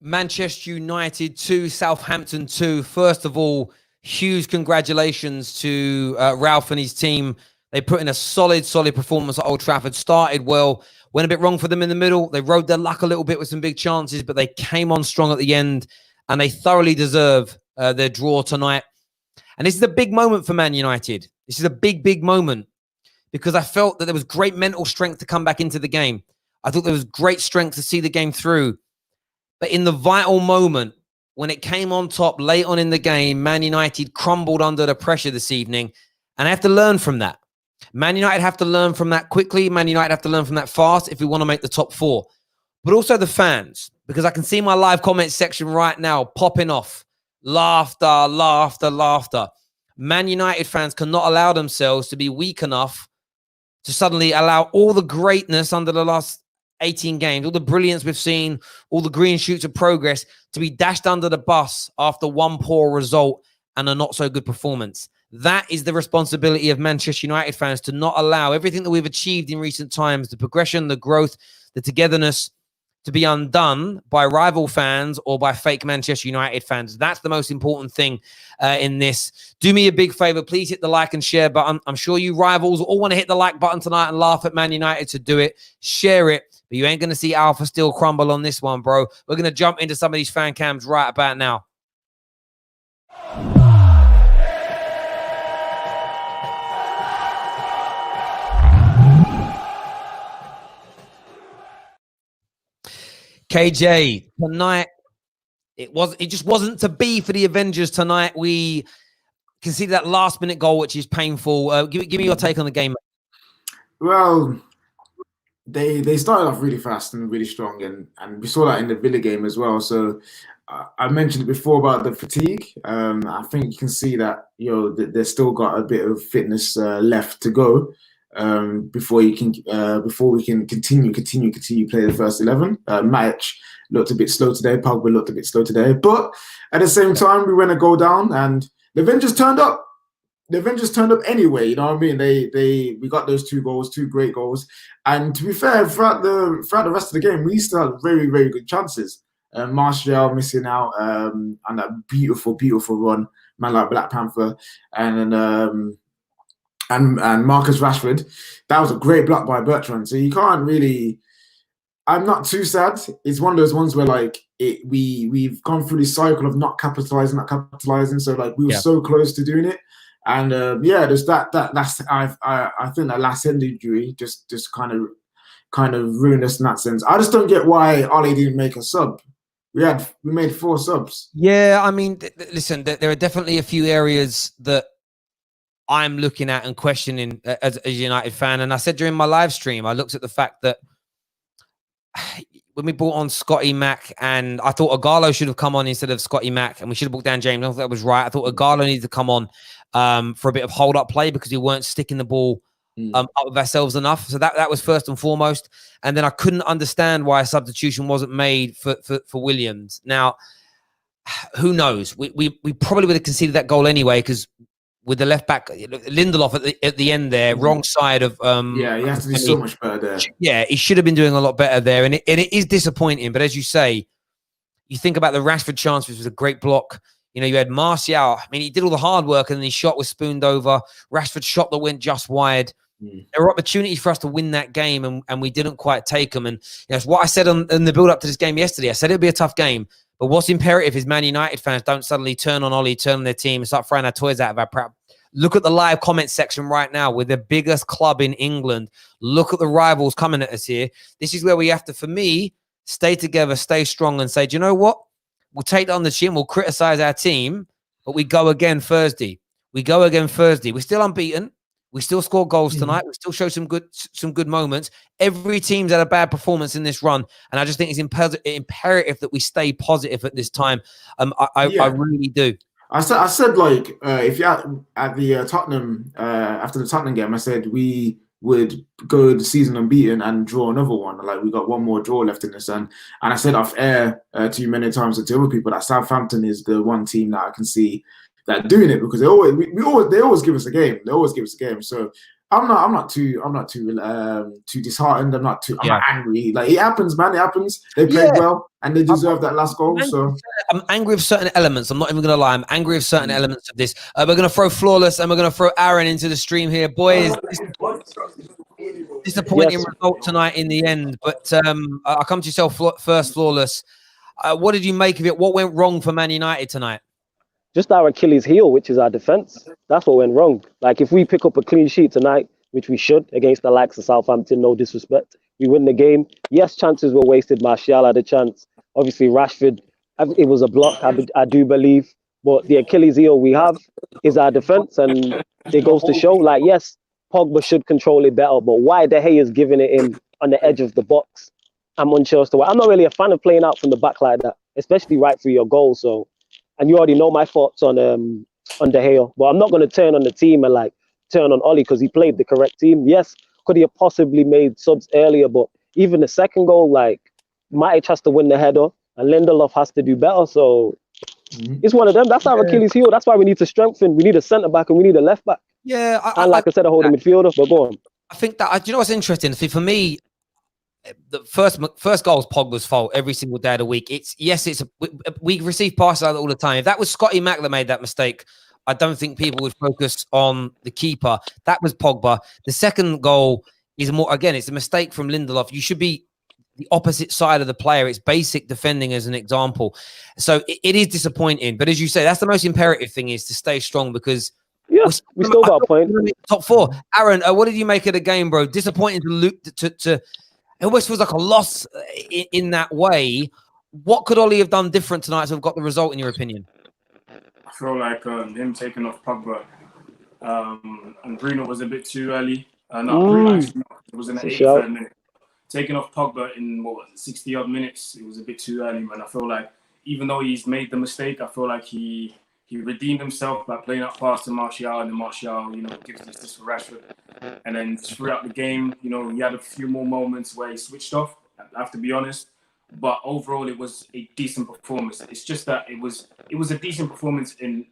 Manchester United 2, Southampton 2. First of all, huge congratulations to Ralph and his team. They put in a solid performance at Old Trafford. Started well, went a bit wrong for them in the middle. They rode their luck a little bit with some big chances, but they came on strong at the end, and they thoroughly deserve their draw tonight. And this is a big moment for Man United. This is a big moment because I felt that there was great mental strength to come back into the game. I thought there was great strength to see the game through. But in the vital moment, when it came on top late on in the game, Man United crumbled under the pressure this evening. And I have to learn from that. Man United have to learn from that quickly. Man United have to learn from that fast if we want to make the top four. But also the fans, because I can see my live comment section right now popping off. Laughter. Man United fans cannot allow themselves to be weak enough to suddenly allow all the greatness under the last 18 games, all the brilliance we've seen, all the green shoots of progress to be dashed under the bus after one poor result and a not so good performance. That is the responsibility of Manchester United fans, to not allow everything that we've achieved in recent times, the progression, the growth, the togetherness, to be undone by rival fans or by fake Manchester United fans. That's the most important thing in this. Do me a big favor. Please hit the like and share button. I'm sure you rivals all want to hit the like button tonight and laugh at Man United, to do it. Share it. But you ain't going to see Alpha still crumble on this one, bro. We're going to jump into some of these fan cams right about now. KJ, tonight, it just wasn't to be for the Avengers tonight. We conceded that last-minute goal, which is painful. Give me your take on the game. Well, they started off really fast and really strong, and we saw that in the Villa game as well. So I mentioned before about the fatigue. I think you can see that they've still got a bit of fitness left to go before we can continue play the first 11. Matic looked a bit slow today. Pogba looked a bit slow today, but at the same time, we went a goal down, and the Avengers turned up. The Avengers turned up anyway. You know what I mean? We got those two great goals, and to be fair, throughout the rest of the game, we still had very good chances. Martial missing out on that beautiful run, man like Black Panther, and Marcus Rashford. That was a great block by Bertrand. So you can't really. I'm not too sad. It's one of those ones where we've gone through this cycle of not capitalizing. So we were so close to doing it, and there's that's I think that last end injury just kind of ruined us in that sense. I just don't get why Ollie didn't make a sub. We made 4 subs. Yeah, I mean, listen, there are definitely a few areas that I'm looking at and questioning as a United fan. And I said during my live stream, I looked at the fact that when we brought on Scotty Mac, and I thought Agallo should have come on instead of Scotty Mac, and we should have brought Dan James. I thought that was right. I thought Agallo needed to come on for a bit of hold-up play because we weren't sticking the ball up with ourselves enough. So that was first and foremost. And then I couldn't understand why a substitution wasn't made for Williams. Now, who knows? We probably would have conceded that goal anyway, because with the left back, Lindelof at the end there, wrong side of... he has to do so much better there. Yeah, he should have been doing a lot better there. And it is disappointing. But as you say, you think about the Rashford chance, which was a great block. You had Martial. I mean, he did all the hard work, and then his shot was spooned over. Rashford's shot that went just wide. There were opportunities for us to win that game, and we didn't quite take them. And it's what I said in the build-up to this game yesterday. I said it'd be a tough game. But what's imperative is Man United fans don't suddenly turn on Ollie, turn on their team, and start throwing our toys out of our prep. Look at the live comment section right now. We're the biggest club in England. Look at the rivals coming at us here. This is where we have to, for me, stay together, stay strong, and say, do you know what? We'll take that on the chin. We'll criticize our team, but we go again Thursday. We're still unbeaten. We still score goals tonight. We still show some good moments. Every team's had a bad performance in this run, and I just think it's imperative that we stay positive at this time. I really do. I said if you're at the Tottenham after the Tottenham game, I said we would go the season unbeaten and draw another one. We got one more draw left in this, and I said off air to you many times and to other people that Southampton is the one team that I can see that doing it, because they always give us a game. So too disheartened. I'm not angry. Like, it happens, man. It happens. They played well and they deserve that last goal. So I'm angry with certain elements. I'm not even going to lie. I'm angry with certain elements of this. We're going to throw Flawless and we're going to throw Aaron into the stream here. Boys, disappointing result tonight in the end. But I'll come to yourself first, Flawless. What did you make of it? What went wrong for Man United tonight? Just our Achilles heel, which is our defense. That's what went wrong. Like, if we pick up a clean sheet tonight, which we should against the likes of Southampton, no disrespect, we win the game. Yes, chances were wasted. Martial had a chance. Obviously, Rashford, it was a block, I do believe. But the Achilles heel we have is our defense. And it goes to show, like, yes, Pogba should control it better. But why De Gea is giving it in on the edge of the box, I'm unsure as to why. I'm not really a fan of playing out from the back like that, especially right through your goal. So, and you already know my thoughts on De Gea. But I'm not going to turn on the team and like turn on Oli because he played the correct team. Yes, could he have possibly made subs earlier? But even the second goal, like, Matic has to win the header and Lindelof has to do better. So it's one of them. That's our Achilles heel. That's why we need to strengthen. We need a centre back and we need a left back. Yeah, and like I said, a holding midfielder. But go on. I think that, do you know what's interesting? For me, the first goal is Pogba's fault every single day of the week. We receive passes like that all the time. If that was Scotty Mac that made that mistake, I don't think people would focus on the keeper. That was Pogba. The second goal is it's a mistake from Lindelof. You should be the opposite side of the player. It's basic defending as an example. So it is disappointing. But as you say, that's the most imperative thing, is to stay strong, because we still got a point. Top four. Aaron, what did you make of the game, bro? Disappointing to it almost feels like a loss in that way. What could Oli have done different tonight to have got the result, in your opinion? I feel like him taking off Pogba and Bruno was a bit too early. Bruno actually, it was in the 83rd minute. Taking off Pogba in 60-odd minutes, it was a bit too early, man. I feel like even though he's made the mistake, I feel like he redeemed himself by playing up fast to Martial, and then Martial, gives this for Rashford. And then throughout the game, he had a few more moments where he switched off, I have to be honest. But overall, it was a decent performance. It's just that it was a decent performance to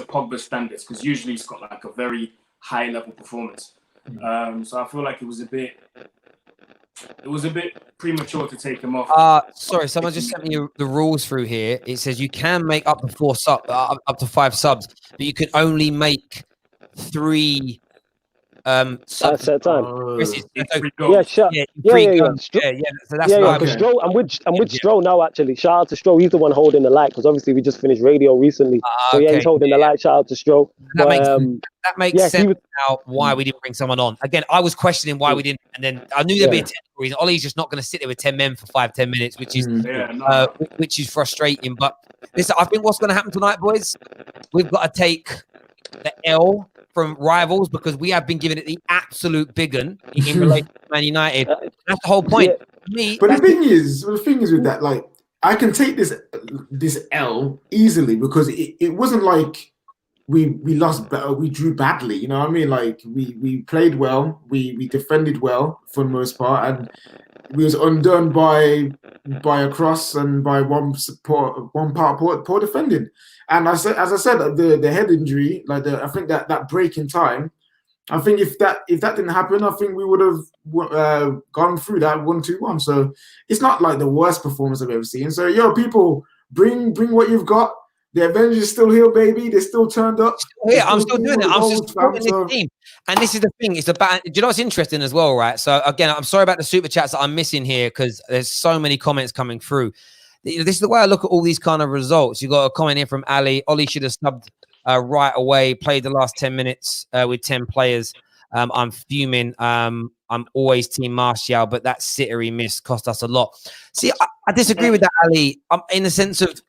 Pogba's standards, because usually he's got like a very high level performance. So I feel like it was a bit premature to take him off. Sorry, someone just sent me the rules through here. It says you can make up to 5 subs, but you can only make 3 subs at a time. Yeah. So that's why. Stroll, I'm with Stroll now. Actually, shout out to Stroll. He's the one holding the light, because obviously we just finished radio recently. He's holding the light. Shout out to Stroll. That makes sense now. Why we didn't bring someone on again? I was questioning why we didn't, and then I knew there'd be a technical reason. Ollie's just not going to sit there with 10 men for 5-10 minutes, which is frustrating. But listen, I think what's going to happen tonight, boys, we've got to take the L from rivals, because we have been giving it the absolute big un in relation to Man United. That's the whole point. But the thing is with that, like, I can take this L easily, because it wasn't like we lost better, we drew badly. You know what I mean? Like, we played well, we defended well for the most part, and we was undone by a cross and by one part poor defending. And as I said, the head injury, like I think that break in time, I think if that didn't happen, I think we would have gone through that 1-2-1. So it's not like the worst performance I've ever seen. So people, bring what you've got. The Avengers still here, baby. They still turned up. Yeah, I'm still doing it. I'm still supporting this team. And this is the thing. It's about. Do you know what's interesting as well, right? So again, I'm sorry about the super chats that I'm missing here, because there's so many comments coming through. This is the way I look at all these kind of results. You got a comment here from Ali. Oli should have subbed right away. Played the last 10 minutes with 10 players. I'm fuming. I'm always team Martial, but that sitter he missed cost us a lot. See, I disagree with that, Ali. In the sense of,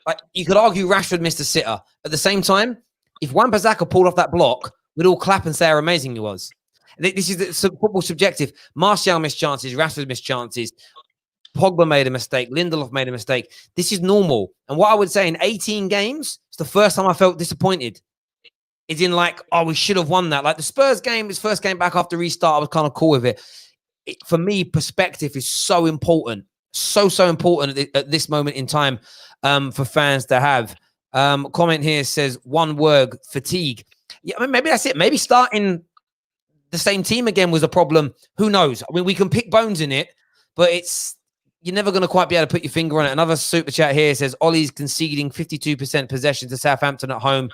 like, you could argue Rashford missed a sitter. At the same time, if Wan-Bissaka pulled off that block, we'd all clap and say how amazing he was. This is football subjective. Martial missed chances. Rashford missed chances. Pogba made a mistake. Lindelof made a mistake. This is normal. And what I would say, in 18 games, it's the first time I felt disappointed. It's in like, we should have won that. Like the Spurs game, his first game back after restart, I was kind of cool with it. For me, perspective is so important. So important at this moment in time for fans to have. Comment here says, one word, fatigue. Yeah, I mean, maybe that's it. Maybe starting the same team again was a problem. Who knows? I mean, we can pick bones in it, but you're never going to quite be able to put your finger on it. Another super chat here says Ollie's conceding 52% possession to Southampton at home.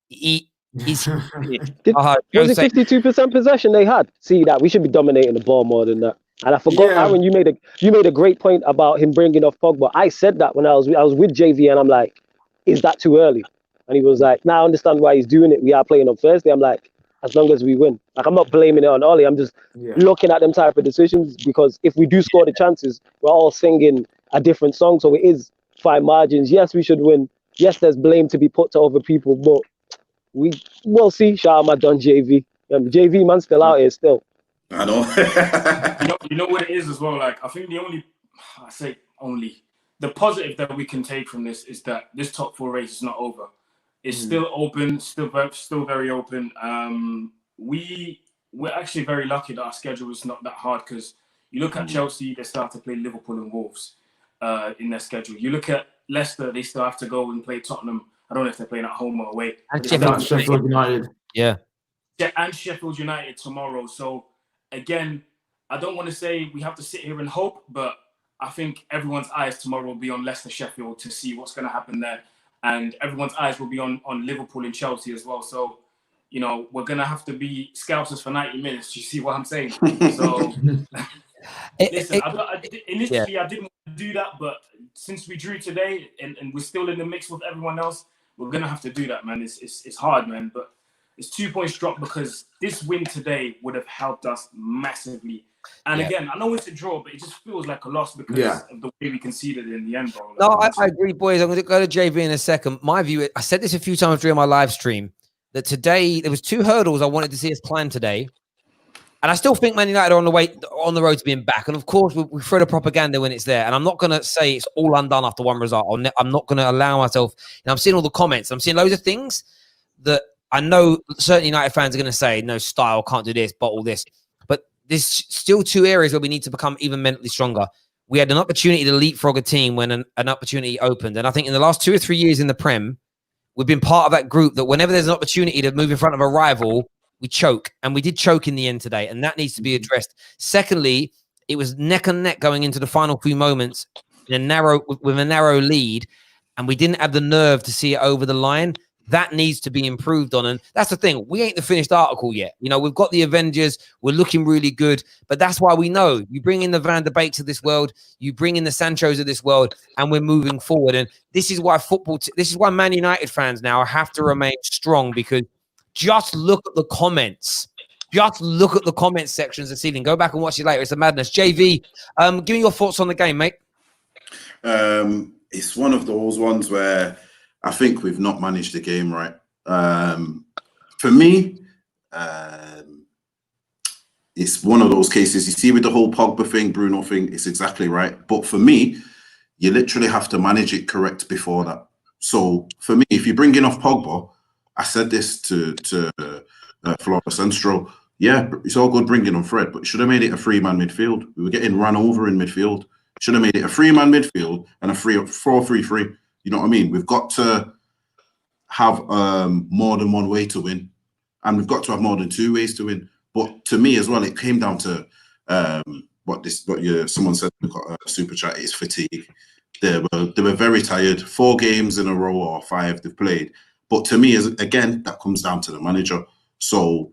Was it 52% possession they had? See that we should be dominating the ball more than that. And I forgot, Aaron, you made a great point about him bringing off Pogba. I said that when I was with JV, and I'm like, is that too early? And he was like, nah, I understand why he's doing it. We are playing on Thursday. I'm like, as long as we win. Like, I'm not blaming it on Ollie. I'm just looking at them type of decisions, because if we do score the chances, we're all singing a different song. So it is fine margins. Yes, we should win. Yes, there's blame to be put to other people, but we'll see. Shout out my Don JV. JV man still out here still. I know. you know what it is as well. Like, I think the positive that we can take from this is that this top 4 race is not over. It's still open, still very open. We're actually very lucky that our schedule is not that hard, because you look at Chelsea, they start to play Liverpool and Wolves in their schedule. You look at Leicester, they still have to go and play Tottenham. I don't know if they're playing at home or away. And Sheffield United. Yeah. And Sheffield United tomorrow. So again, I don't want to say we have to sit here and hope, but I think everyone's eyes tomorrow will be on Leicester Sheffield to see what's going to happen there. And everyone's eyes will be on Liverpool and Chelsea as well. So, you know, we're going to have to be scousers for 90 minutes. You see what I'm saying? So, listen, initially I didn't want to do that, but since we drew today and we're still in the mix with everyone else, we're going to have to do that, man. It's hard, man. But it's 2 points dropped, because this win today would have helped us massively. And again, I know it's a draw, but it just feels like a loss because of the way we conceded in the end, bro. No, I agree, boys. I'm going to go to JV in a second. My view, I said this a few times during my live stream, that today there was 2 hurdles I wanted to see us climb today. And I still think Man United are on the road to being back. And of course, we throw the propaganda when it's there. And I'm not going to say it's all undone after one result. I'm not going to allow myself. I'm seeing all the comments. I'm seeing loads of things that I know certain United fans are going to say, no, style, can't do this, bottle this. But there's still 2 areas where we need to become even mentally stronger. We had an opportunity to leapfrog a team when an opportunity opened. And I think in the last 2 or 3 years in the Prem, we've been part of that group that whenever there's an opportunity to move in front of a rival, we choke. And we did choke in the end today. And that needs to be addressed. Secondly, it was neck and neck going into the final few moments with a narrow lead. And we didn't have the nerve to see it over the line. That needs to be improved on. And that's the thing. We ain't the finished article yet. You know, we've got the Avengers. We're looking really good. But that's why we know you bring in the Van der Beeks of this world. You bring in the Sanchos of this world. And we're moving forward. And this is why this is why Man United fans now have to remain strong, because just look at the comments. Just look at the comment sections this evening. Go back and watch it later. It's a madness. JV, give me your thoughts on the game, mate. It's one of those ones where I think we've not managed the game right. For me, it's one of those cases. You see with the whole Pogba thing, Bruno thing, it's exactly right. But for me, you literally have to manage it correct before that. So for me, if you bring in off Pogba, I said this to Flores Centro. Yeah, it's all good bringing on Fred, but you should have made it a 3-man midfield. We were getting run over in midfield. Should have made it a 3-man midfield and a 4-3-3. You know what I mean? We've got to have more than one way to win, and we've got to have more than 2 ways to win. But to me as well, it came down to someone said we got a super chat. It's fatigue. They were very tired. 4 games in a row or 5 they've played. But to me, again, that comes down to the manager. So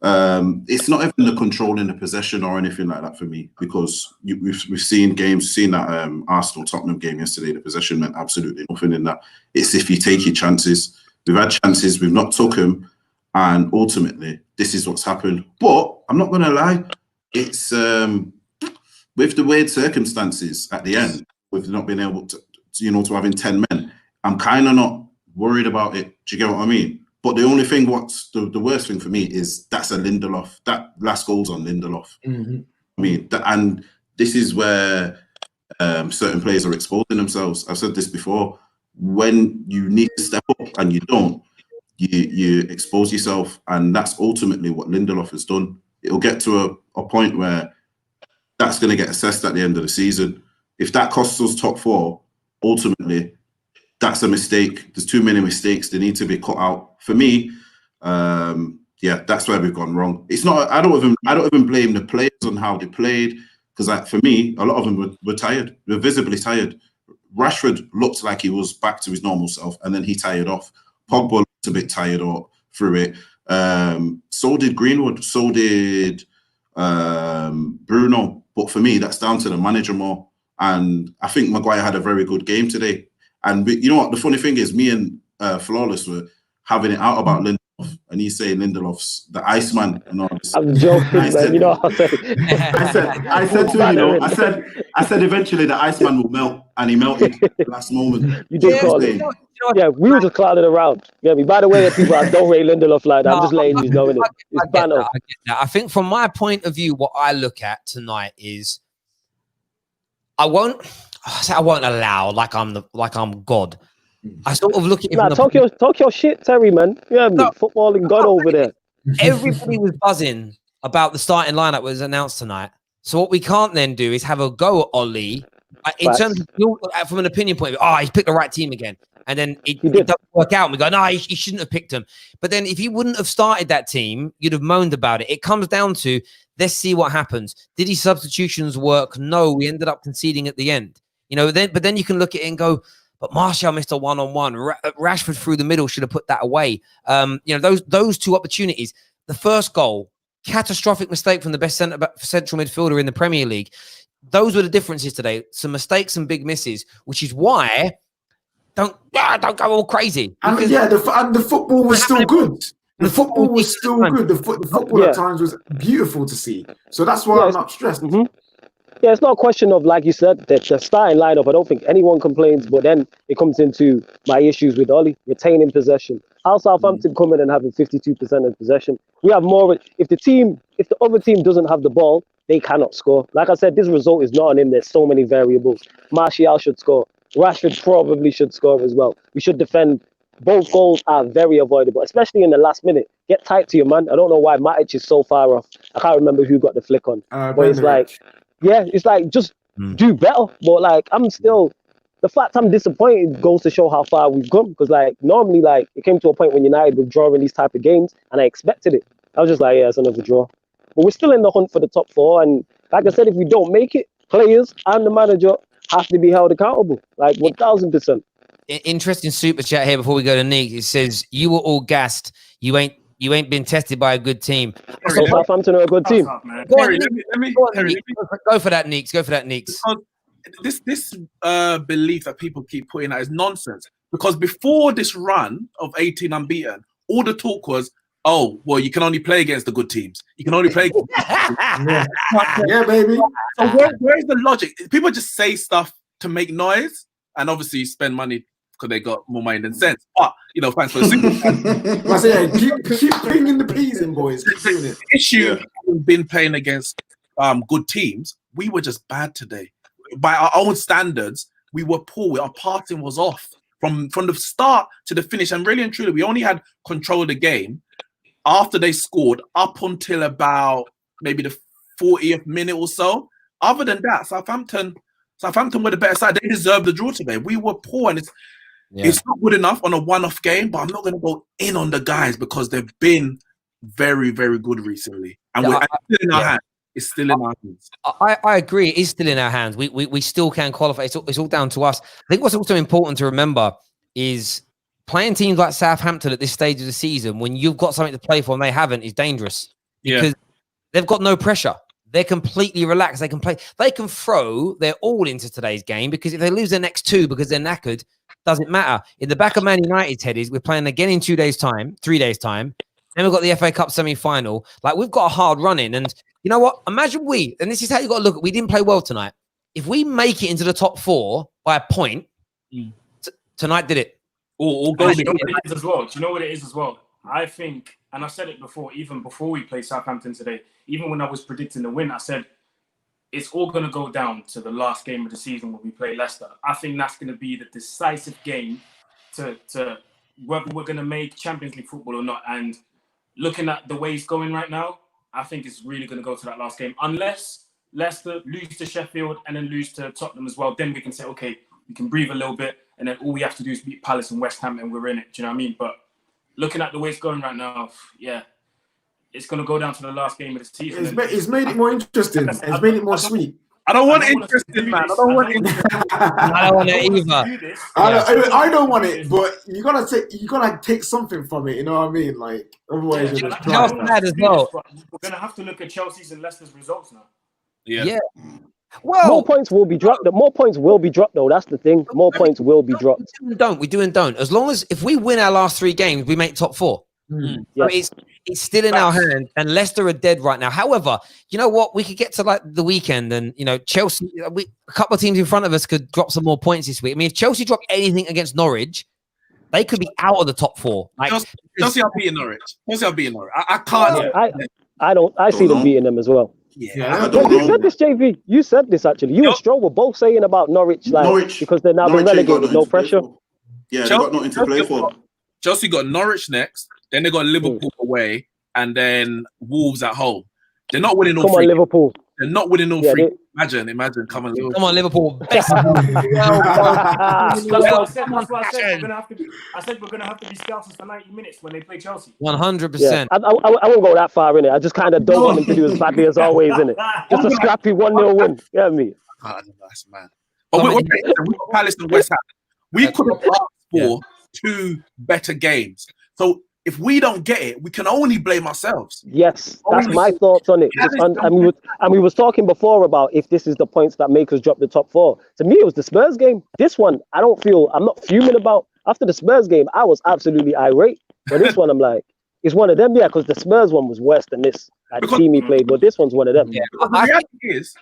it's not even the controlling the possession or anything like that for me, because we've seen games, seen that Arsenal-Tottenham game yesterday, the possession meant absolutely nothing in that. It's if you take your chances. We've had chances, we've not took them, and ultimately, this is what's happened. But I'm not going to lie, it's with the weird circumstances at the end, we've not been able to to having 10 men, I'm kind of not worried about it. Do you get what I mean? But the only thing, what's the worst thing for me is that's a Lindelof. That last goal's on Lindelof. Mm-hmm. I mean, and this is where certain players are exposing themselves. I've said this before. When you need to step up and you don't, you expose yourself, and that's ultimately what Lindelof has done. It'll get to a point where that's going to get assessed at the end of the season. If that costs us top 4, ultimately, that's a mistake. There's too many mistakes. They need to be cut out. For me, yeah, that's where we've gone wrong. It's not. I don't even blame the players on how they played, because for me, a lot of them were tired. They're visibly tired. Rashford looked like he was back to his normal self, and then he tired off. Pogba looked a bit tired or through it. So did Greenwood. So did Bruno. But for me, that's down to the manager more. And I think Maguire had a very good game today. And you know what? The funny thing is, me and Flawless were having it out about Lindelof, and he's saying Lindelof's the Iceman and all this. I'm joking, man. You know what I said to him, you know, I said eventually the Iceman will melt, and he melted at the last moment. You did call it. Yeah, we were just clowning around. Yeah, by the way, people, I don't rate Lindelof like that. I'm just letting you know it. It's banter. I get that. I think from my point of view, what I look at tonight is I won't allow like I'm God. I sort of look at it. Talk your shit, Terry, man. Yeah, footballing God over there. Everybody was buzzing about the starting lineup was announced tonight. So what we can't then do is have a go at Ollie in terms of from an opinion point of view. He's picked the right team again, and then it doesn't work out. And we go, no, he shouldn't have picked them. But then if he wouldn't have started that team, you'd have moaned about it. It comes down to let's see what happens. Did his substitutions work? No, we ended up conceding at the end. You know, then you can look at it and go, but Martial missed a one-on-one. Rashford through the middle should have put that away. You know, those two opportunities. The first goal, catastrophic mistake from the best central midfielder in the Premier League. Those were the differences today. Some mistakes and big misses, which is why don't go all crazy. And the football was still good. The football was still good. The football at times was beautiful to see. So that's why I'm not stressed. Mm-hmm. Yeah, it's not a question of, like you said, that the starting lineup, I don't think anyone complains, but then it comes into my issues with Ollie, retaining possession. How Southampton come in and having 52% of possession? We have more. If the other team doesn't have the ball, they cannot score. Like I said, this result is not on him. There's so many variables. Martial should score. Rashford probably should score as well. We should defend. Both goals are very avoidable, especially in the last minute. Get tight to your man. I don't know why Matic is so far off. I can't remember who got the flick on. But it's like... Yeah, it's like just do better. But like the fact I'm disappointed goes to show how far we've come. Because like normally, like it came to a point when United were drawing these type of games, and I expected it. I was just like, yeah, it's another draw. But we're still in the hunt for the top four. And like I said, if we don't make it, players and the manager have to be held accountable. Like 1,000%. Interesting super chat here before we go to Nick. It says you were all gassed. You ain't been tested by a good team. So Southampton are a good team. Go for that, Neeks. Go for that, Neeks. This belief that people keep putting out is nonsense. Because before this run of 18 unbeaten, all the talk was, oh, well, you can only play against the good teams. You can only play against yeah, baby. So where's the logic? People just say stuff to make noise and obviously spend money because they got more money than sense. But, you know, thanks for the I say, keep bringing the peas in, boys. The issue we've been playing against good teams, we were just bad today. By our own standards, we were poor. Our passing was off from the start to the finish. And really and truly, we only had control of the game after they scored up until about maybe the 40th minute or so. Other than that, Southampton were the better side. They deserved the draw today. We were poor, and it's not good enough on a one-off game, but I'm not going to go in on the guys because they've been very, very good recently. And it's still in our hands. It's still in our hands. I agree. It is still in our hands. We still can qualify. It's all down to us. I think what's also important to remember is playing teams like Southampton at this stage of the season, when you've got something to play for and they haven't, is dangerous. Because they've got no pressure. They're completely relaxed. They can play. They can throw their all into today's game, because if they lose their next two because they're knackered, doesn't matter. In the back of Man United's head is we're playing again in 3 days' time. Then we've got the FA Cup semi-final. Like, we've got a hard run in. And you know what? Imagine and this is how you got to look at, we didn't play well tonight. If we make it into the top four by a point, tonight did it. Do you know what it is as well? Do you know what it is as well? I think, and I said it before, even before we played Southampton today, even when I was predicting the win, I said it's all going to go down to the last game of the season when we play Leicester. I think that's going to be the decisive game to whether we're going to make Champions League football or not. And looking at the way it's going right now, I think it's really going to go to that last game. Unless Leicester lose to Sheffield and then lose to Tottenham as well, then we can say, okay, we can breathe a little bit, and then all we have to do is beat Palace and West Ham and we're in it. Do you know what I mean? But looking at the way it's going right now, it's going to go down to the last game of the season. It's made it more interesting. It's made it more sweet. I don't want interesting, man. I don't want interesting. I don't want it either. I don't want it, but you gotta take something from it. You know what I mean? Like otherwise, you're just as well. We're gonna have to look at Chelsea's and Leicester's results now. Yeah. Well, more points will be dropped. More points will be dropped, though. That's the thing. More points will be dropped. We do and don't. As long as if we win our last 3 games, we make top 4. Yes. So it's still in our hands, and Leicester are dead right now. However, you know what? We could get to like the weekend, and Chelsea. A couple of teams in front of us could drop some more points this week. I mean, if Chelsea drop anything against Norwich, they could be out of the top 4. Like Chelsea are beating Norwich. I can't. I don't. I see them beating them as well. Yeah. You said this, JV. You said this actually. You and Stroll were both saying about Norwich, because they're now been relegated, no pressure. Yeah, they got nothing to play for. Chelsea got Norwich next, then they got Liverpool away, and then Wolves at home. They're not winning all 3. Come on, Liverpool. They're not winning all 3. Imagine. Come on, Liverpool. Best. That's what I said. I said we're gonna have to be scousers for 90 minutes when they play Chelsea. 100%. I won't go that far in it. I just kind of don't want them to do as badly as always in it. Just a scrappy 1-0 win. You know what I mean? That's man. But we got Palace and West Ham. We could have asked for 2 better games. So if we don't get it, we can only blame ourselves. Yes, that's my thoughts on it. And we was talking before about if this is the points that make us drop the top 4. To me, it was the Spurs game. This one, I'm not fuming about. After the Spurs game, I was absolutely irate. But this one, I'm like, it's one of them, because the Spurs one was worse than this. The team he played, but this one's one of them. Yeah. The reality is,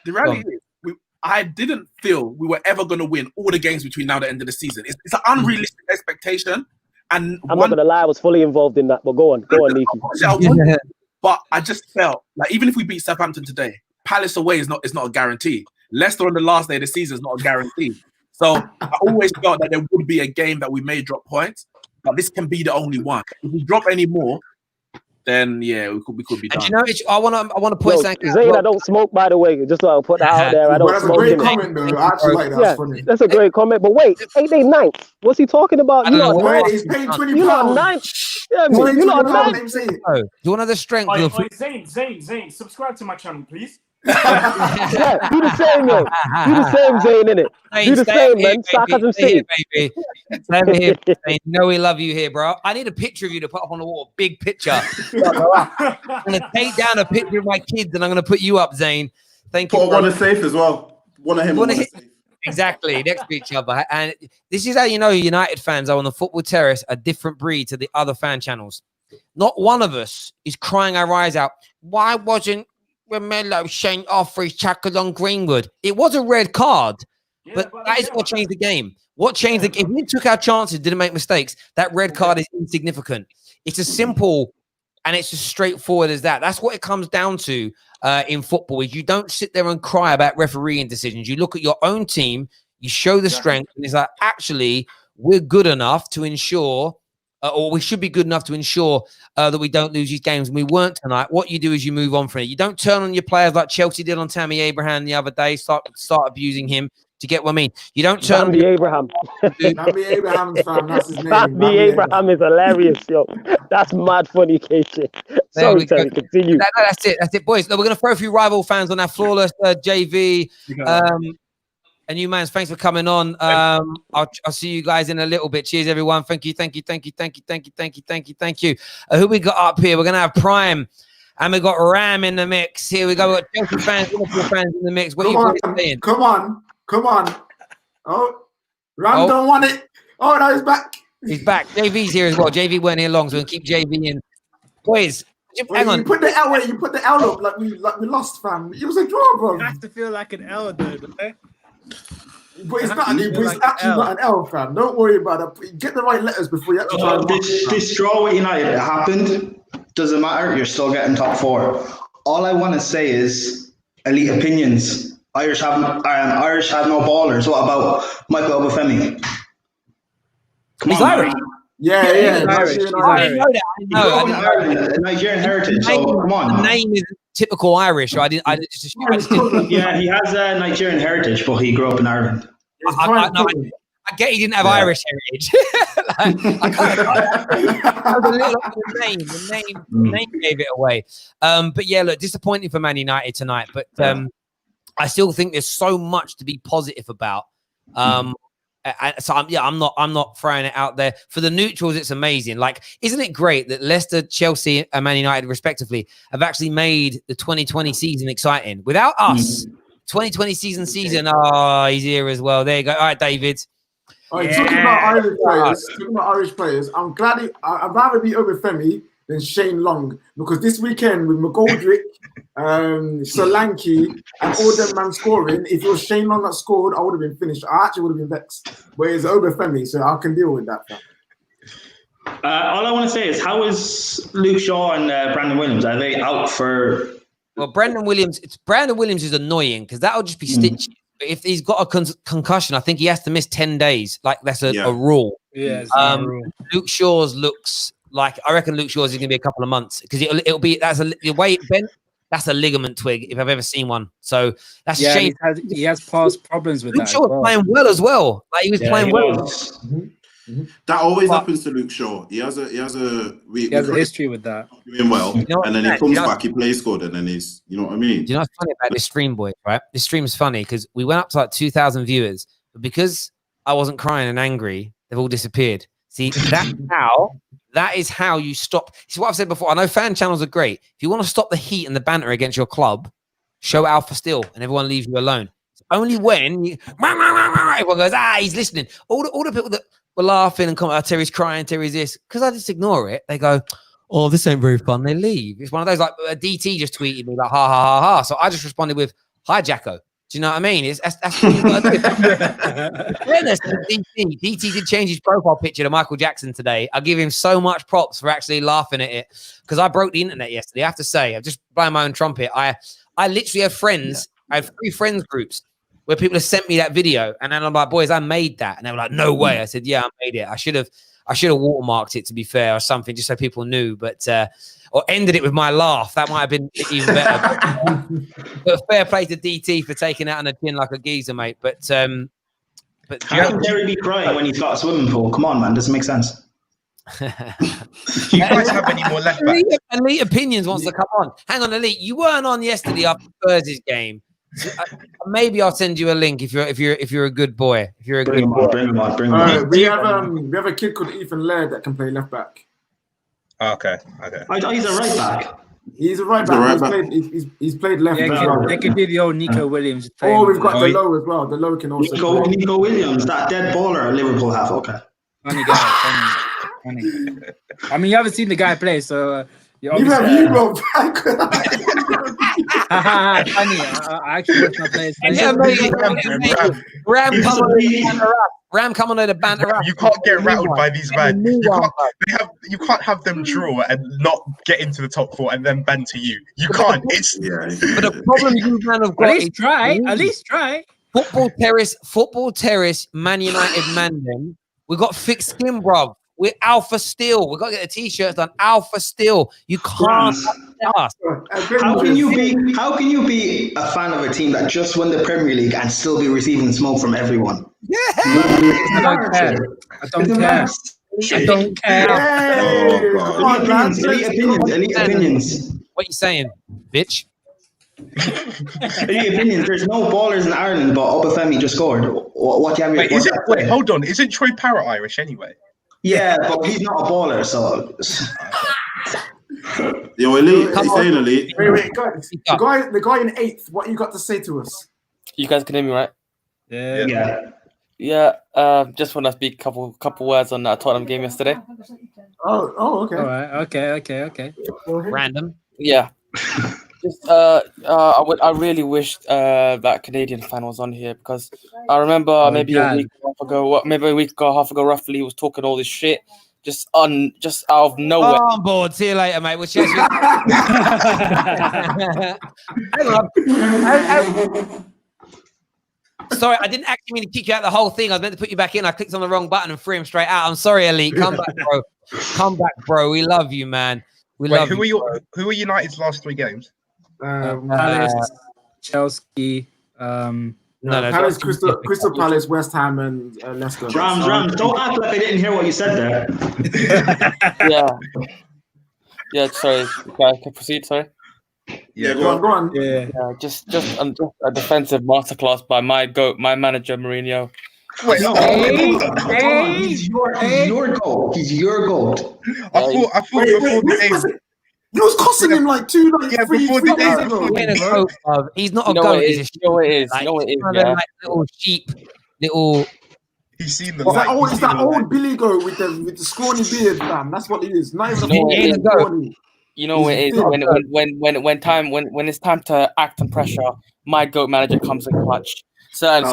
I didn't feel we were ever going to win all the games between now and the end of the season. It's an unrealistic expectation. And I'm not gonna lie, I was fully involved in that. But go on, Nikki. But I just felt like even if we beat Southampton today, Palace away is not a guarantee. Leicester on the last day of the season is not a guarantee. So I always felt that there would be a game that we may drop points, but this can be the only one. If we drop any more, then we could be done. And I want to point something. Zayn, I don't smoke, by the way. Just I'll put that out there. I don't smoke. That's a great comment, though. I actually like that. That's funny. That's a great comment. But wait, ain't they 9th? What's he talking about? He's paying £20. You're not 9th. Yeah, you're not 9th. Do you want the strength? Zayn, subscribe to my channel, please. Do the same, yo. Do the same, Zayn, innit? Do the same, man. Sarcasm City. Baby. Stay here. You know we love you here, bro. I need a picture of you to put up on the wall. Big picture. I'm going to take down a picture of my kids and I'm going to put you up, Zayn. Thank you. Put one of safe as well. One of him. Exactly, next to each other. And this is how you know United fans are on the Football Terrace, a different breed to the other fan channels. Not one of us is crying our eyes out. Why wasn't Romelu sent off for his tackle on Greenwood? It was a red card, but that is what changed the game. What changed the game? If we took our chances, didn't make mistakes, that red card is insignificant. It's as simple and it's as straightforward as that. That's what it comes down to in football. Is you don't sit there and cry about refereeing decisions. You look at your own team, you show the strength, and it's like, actually, we're good enough to ensure or we should be good enough to ensure that we don't lose these games. And we weren't tonight. What you do is you move on from it. You don't turn on your players like Chelsea did on Tammy Abraham the other day, start abusing him. Do you get what I mean? You don't turn Tammy Abraham. Tammy Abraham's fan, that's his name. Tammy Abraham is hilarious, yo. That's mad funny, KJ. Sorry, Terry, continue. That's it, boys. Look, we're going to throw a few rival fans on our flawless JV. And you, man, thanks for coming on. I'll see you guys in a little bit. Cheers, everyone. Thank you. Who we got up here? We're going to have Prime. And we got Ram in the mix. Here we go. We got Chelsea fans, Liverpool fans in the mix. What are you saying? Come on. Oh, Ram don't want it. Oh, no, he's back. He's back. JV's here as well. JV weren't here long, so we'll keep JV in. Boys, hang on. You put the L up like we lost, fam. It was a draw, bro. You have to feel like an L, though, right? But it's actually not an L, fam. Don't worry about it. Get the right letters before you actually this draw with United, it happened. Doesn't matter. You're still getting top four. All I want to say is elite opinions. Irish have no ballers. What about Michael Obafemi? Come on, Irish. Yeah. He's Irish. I didn't know that. I didn't know. Nigerian heritage. So come on. The name is typical Irish. I just yeah, he has a Nigerian heritage, but he grew up in Ireland. I get he didn't have Irish heritage. Like, I kind of the name gave it away. But yeah, look, disappointing for Man United tonight. But I still think there's so much to be positive about. So I'm not throwing it out there. For the neutrals, it's amazing. Like, isn't it great that Leicester, Chelsea, and Man United, respectively, have actually made the 2020 season exciting? Without us, 2020 season, he's here as well. There you go. All right, David. All right, talking about Irish players, I'm glad I'd rather be Obafemi than Shane Long, because this weekend with McGoldrick, Solanke, and all them man scoring, if it was Shane Long that scored, I would have been finished. I actually would have been vexed. But it's Obafemi, so I can deal with that. All I want to say is, how is Luke Shaw and Brandon Williams? Are they out for? Well, Brandon Williams is annoying because that'll just be stitching. But if he's got a concussion, I think he has to miss 10 days. Like, that's a rule. Yeah, it's a rule. Luke Shaw's looks like, I reckon Luke Shaw's is going to be a couple of months, because it'll be, the way it bent, that's a ligament twig if I've ever seen one. So that's a shame. He has past problems with Luke that. Shaw was playing well as well. Like, he was playing well. That always happens to Luke Shaw. He has a history with that. Doing well, and then he comes back, he plays good, and then he's, you know what I mean? Do you know what's funny about this stream, boy? Right, this stream's funny because we went up to like 2,000 viewers, but because I wasn't crying and angry, they've all disappeared. See, that is how you stop. This is what I've said before. I know fan channels are great. If you want to stop the heat and the banter against your club, show Alpha Still, and everyone leaves you alone. It's only when everyone goes, he's listening. All the people that were laughing and comment, Terry's crying, Terry's this, because I just ignore it. They go, oh, this ain't very fun. They leave. It's one of those, like, DT just tweeted me like, ha, ha, ha, ha. So I just responded with, hi, Jacko. Do you know what I mean? That's what you've got to do. DT did change his profile picture to Michael Jackson today. I give him so much props for actually laughing at it, because I broke the internet yesterday. I have to say, I've just blown my own trumpet. I literally have friends. I have 3 friends groups where people have sent me that video, and then I'm like, boys, I made that. And they were like, no way. I said, yeah, I made it. I should have watermarked it, to be fair, or something, just so people knew. But or ended it with my laugh. That might have been even better. But fair play to DT for taking out on the chin like a geezer, mate. But How can Terry be crying when he's got a swimming pool? Come on, man, doesn't make sense. Do you guys have any more left back? Elite Opinions wants to come on. Hang on, Elite. You weren't on yesterday after Thursday's game. Maybe I'll send you a link if you're a good boy. If you're a good boy. Bring him on. We have a kid called Ethan Laird that can play left back. Okay. He's a right back. He's a right back. He's played left back. They could do the old Nico Williams. Oh, we've got Delo as well. Delo can also Nico Williams, that dead baller Liverpool have. Okay. Funny guy. Funny. I mean, you haven't seen the guy play, so you have you, bro. Funny. I actually watched my players. Ram, come on over to banter up. You can't get rattled by these men. You can't have them draw and not get into the top 4 and then banter you. You can't. It's But the problem you man have got at least try. Football Terrace, Man United, Mandem. We got thick skin, bruv. We're Alpha Steel. We've got to get the t-shirts done. Alpha Steel. You can't us. How can you be a fan of a team that just won the Premier League and still be receiving smoke from everyone? Yeah. I don't care. Elite opinions. What you saying, bitch? Elite opinions. There's no ballers in Ireland, but Obafemi just scored. What do you have? Wait, hold on. Isn't Troy Parrott Irish anyway? Yeah, but he's not a baller, so. Yo, Elite, he's saying Elite. Wait, the guy in 8th, what you got to say to us? You guys can hear me, right? Yeah. Just want to speak a couple words on that Tottenham game yesterday. Oh, okay. All right. Okay. Random. Yeah. Just I really wish that Canadian fan was on here, because I remember maybe a week and a half ago, roughly, he was talking all this shit just out of nowhere. Oh, I'm bored. See you later, mate. We'll check you. Sorry, I didn't actually mean to kick you out the whole thing. I was meant to put you back in. I clicked on the wrong button and threw him straight out. I'm sorry, Elite. Come back, bro. Come back, bro. We love you, man. Who are United's last 3 games? Palace, Chelsea, No, Palace, Crystal Palace, West Ham, and Leicester. Rams, don't act like I didn't hear what you said there. Yeah, sorry. Can I proceed? Sorry. Yeah, Go on. Yeah. Just a defensive masterclass by my manager Mourinho. Wait, He's your goal. He's your goal. I thought before the game. You was costing him like two, like Yeah, three, before three the days game. ago. He's not a goat. He's a sheep. You know what it is. Like, You know what it is. he's one of Yeah. them, like, little sheep, little. He's seen the It's light. that old Billy goat with the scrawny beard, fam. That's what it is. Not even You know what it is? scrawny. You know what it is. When it's time to act and pressure, my goat manager comes in clutch. Certain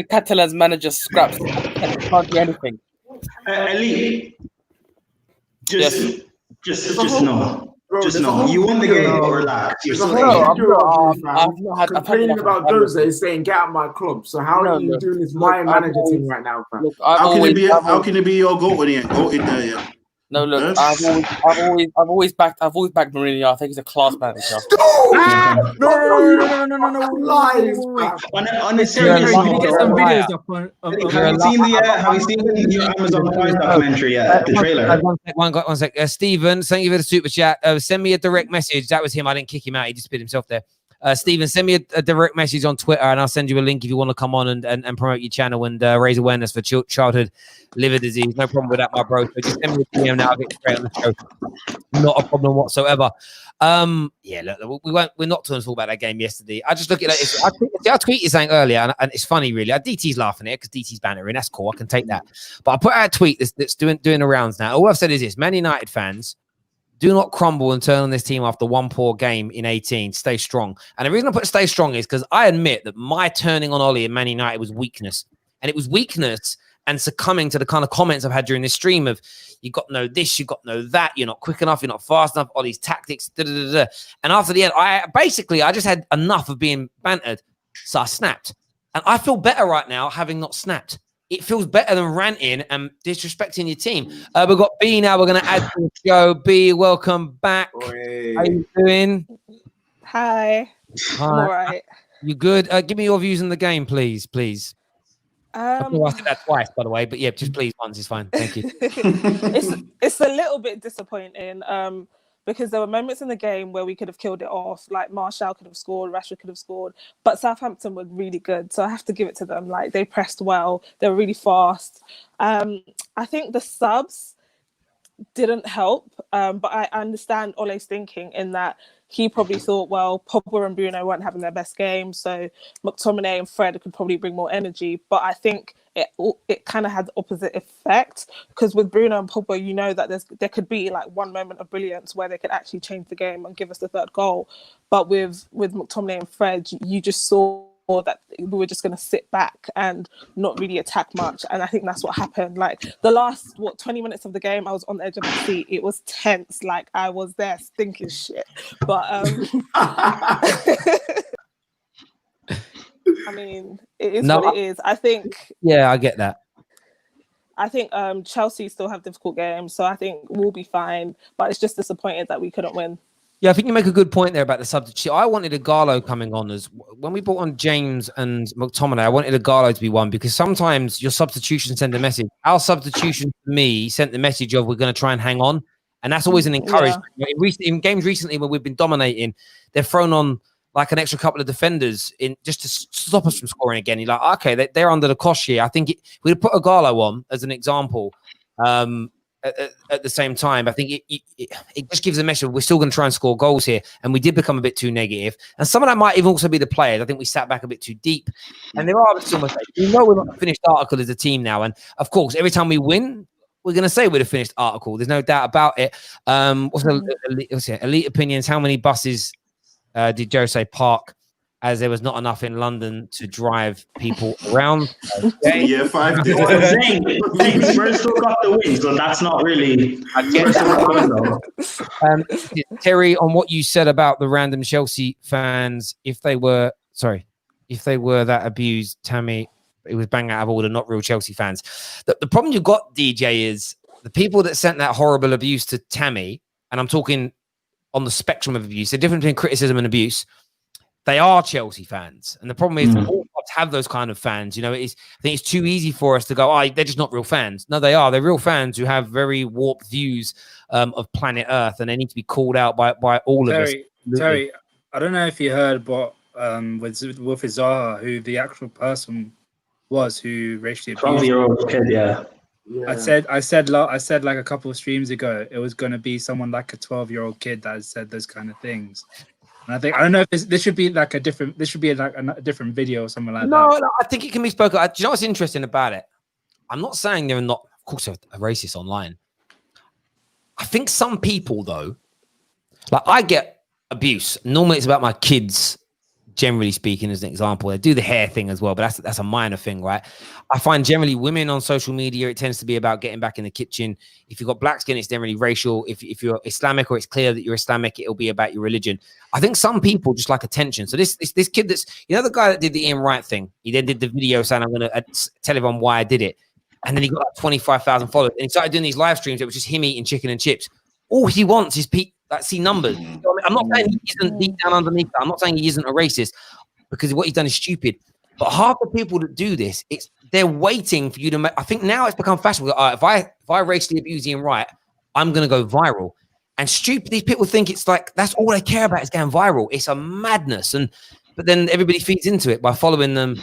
Catalan's manager scraps. Can't do anything. Elite. Yes. Just know. Just know. You won the game, but relax. You're still complaining about those that is saying get out of my club. So how are you doing this my manager thing right now, fam? How can he be your goat when he ain't goated there yet? No, look, I've always backed Mourinho. I think he's a class manager. No, lies. On a serious Can you get some note, videos up on? have you seen the Amazon Prime documentary yet? The trailer. One sec. Stephen, thank you for the super chat. Send me a direct message. That was him. I didn't kick him out. He just spit himself there. Stephen, send me a direct message on Twitter and I'll send you a link if you want to come on and promote your channel and raise awareness for childhood liver disease. No problem with that, my bro. So just send me a DM now. I'll get straight on the show. Not a problem whatsoever. Yeah, look, we're not going to talk about that game yesterday. I just look at it. I tweeted something earlier and it's funny, really. DT's laughing at it because DT's bantering. That's cool. I can take that. But I put out a tweet that's doing the rounds now. All I've said is this: Man United fans, do not crumble and turn on this team after one poor game in 18. Stay strong. And the reason I put stay strong is because I admit that my turning on Ollie and Man United was weakness. And it was weakness and succumbing to the kind of comments I've had during this stream of, you got no this, you got no that, you're not quick enough, you're not fast enough, Ollie's tactics, And after the end, I just had enough of being bantered. So I snapped. And I feel better right now having not snapped. It feels better than ranting and disrespecting your team. We've got B now. We're going to add to the show. B, welcome back. Oi. How you doing? Hi. I'm all right. You good? Give me your views on the game, please. I said that twice, by the way, but yeah, just please once is fine. Thank you. It's a little bit disappointing because there were moments in the game where we could have killed it off. Like Martial could have scored, Rashford could have scored, but Southampton were really good. So I have to give it to them. Like they pressed well. They were really fast. I think the subs didn't help, but I understand Ole's thinking in that he probably thought, well, Pogba and Bruno weren't having their best game, so McTominay and Fred could probably bring more energy. But I think it kind of had the opposite effect, because with Bruno and Pogba, you know that there could be like one moment of brilliance where they could actually change the game and give us the third goal. But with McTominay and Fred, you just saw that we were just going to sit back and not really attack much. And I think that's what happened. Like the last 20 minutes of the game, I was on the edge of my seat. It was tense. Like I was there stinking shit. But I mean, it is what it is. I think. Yeah, I get that. I think Chelsea still have difficult games, so I think we'll be fine. But it's just disappointed that we couldn't win. Yeah, I think you make a good point there about the substitute. I wanted Igalo coming on as when we brought on James and McTominay. I wanted Igalo to be one because sometimes your substitution send a message. Our substitution to me sent the message of we're going to try and hang on, and that's always an encouragement. Yeah. In games recently where we've been dominating, they've thrown on like an extra couple of defenders in just to stop us from scoring again. You're like, okay, they're under the cosh here. I think we'd put Igalo on as an example. At the same time, I think it just gives a message. We're still going to try and score goals here, and we did become a bit too negative. And some of that might even also be the players. I think we sat back a bit too deep, and there are some mistakes. We know we're not a finished article as a team now, and of course, every time we win, we're going to say we're the finished article. There's no doubt about it. What's elite opinions? How many buses did Jose park? As there was not enough in London to drive people around. Okay. Yeah, 5 days. Spurs still got the win, so that's not really. Terry, on what you said about the random Chelsea fans, if they were that abused, Tammy, it was bang out of order, not real Chelsea fans. The problem you've got, DJ, is the people that sent that horrible abuse to Tammy, and I'm talking on the spectrum of abuse. The difference between criticism and abuse. They are Chelsea fans, and the problem is all clubs have those kind of fans. You know, I think it's too easy for us to go, "Oh, they're just not real fans." No, they are. They're real fans who have very warped views of planet Earth, and they need to be called out by all of us. Terry, I don't know if you heard, but with Zaha, who the actual person was who racially abused. 12-year-old kid, yeah. I said like a couple of streams ago, it was going to be someone like a 12-year-old kid that said those kind of things. And I don't know if this should be like a different video or something like that. No, I think it can be spoken. Do you know what's interesting about it? I'm not saying they're not, of course, a racist online. I think some people, though, like I get abuse. Normally, it's about my kids. Generally speaking, as an example, they do the hair thing as well, but that's a minor thing, right? I find generally women on social media, it tends to be about getting back in the kitchen. If you've got black skin, it's generally racial. If you're Islamic or it's clear that you're Islamic, it'll be about your religion. I think some people just like attention. So this kid that's, you know, the guy that did the Ian Wright thing, he then did the video saying, I'm going to tell everyone why I did it. And then he got like 25,000 followers and he started doing these live streams. It was just him eating chicken and chips. All he wants is see numbers. You know, I'm not saying he isn't deep down underneath that. I'm not saying he isn't a racist because what he's done is stupid. But half the people that do this, they're waiting for you to make. I think now it's become fashionable. If I racially abuse Ian Wright, I'm going to go viral. And stupid, these people think it's like that's all they care about is going viral. It's a madness. But then everybody feeds into it by following them.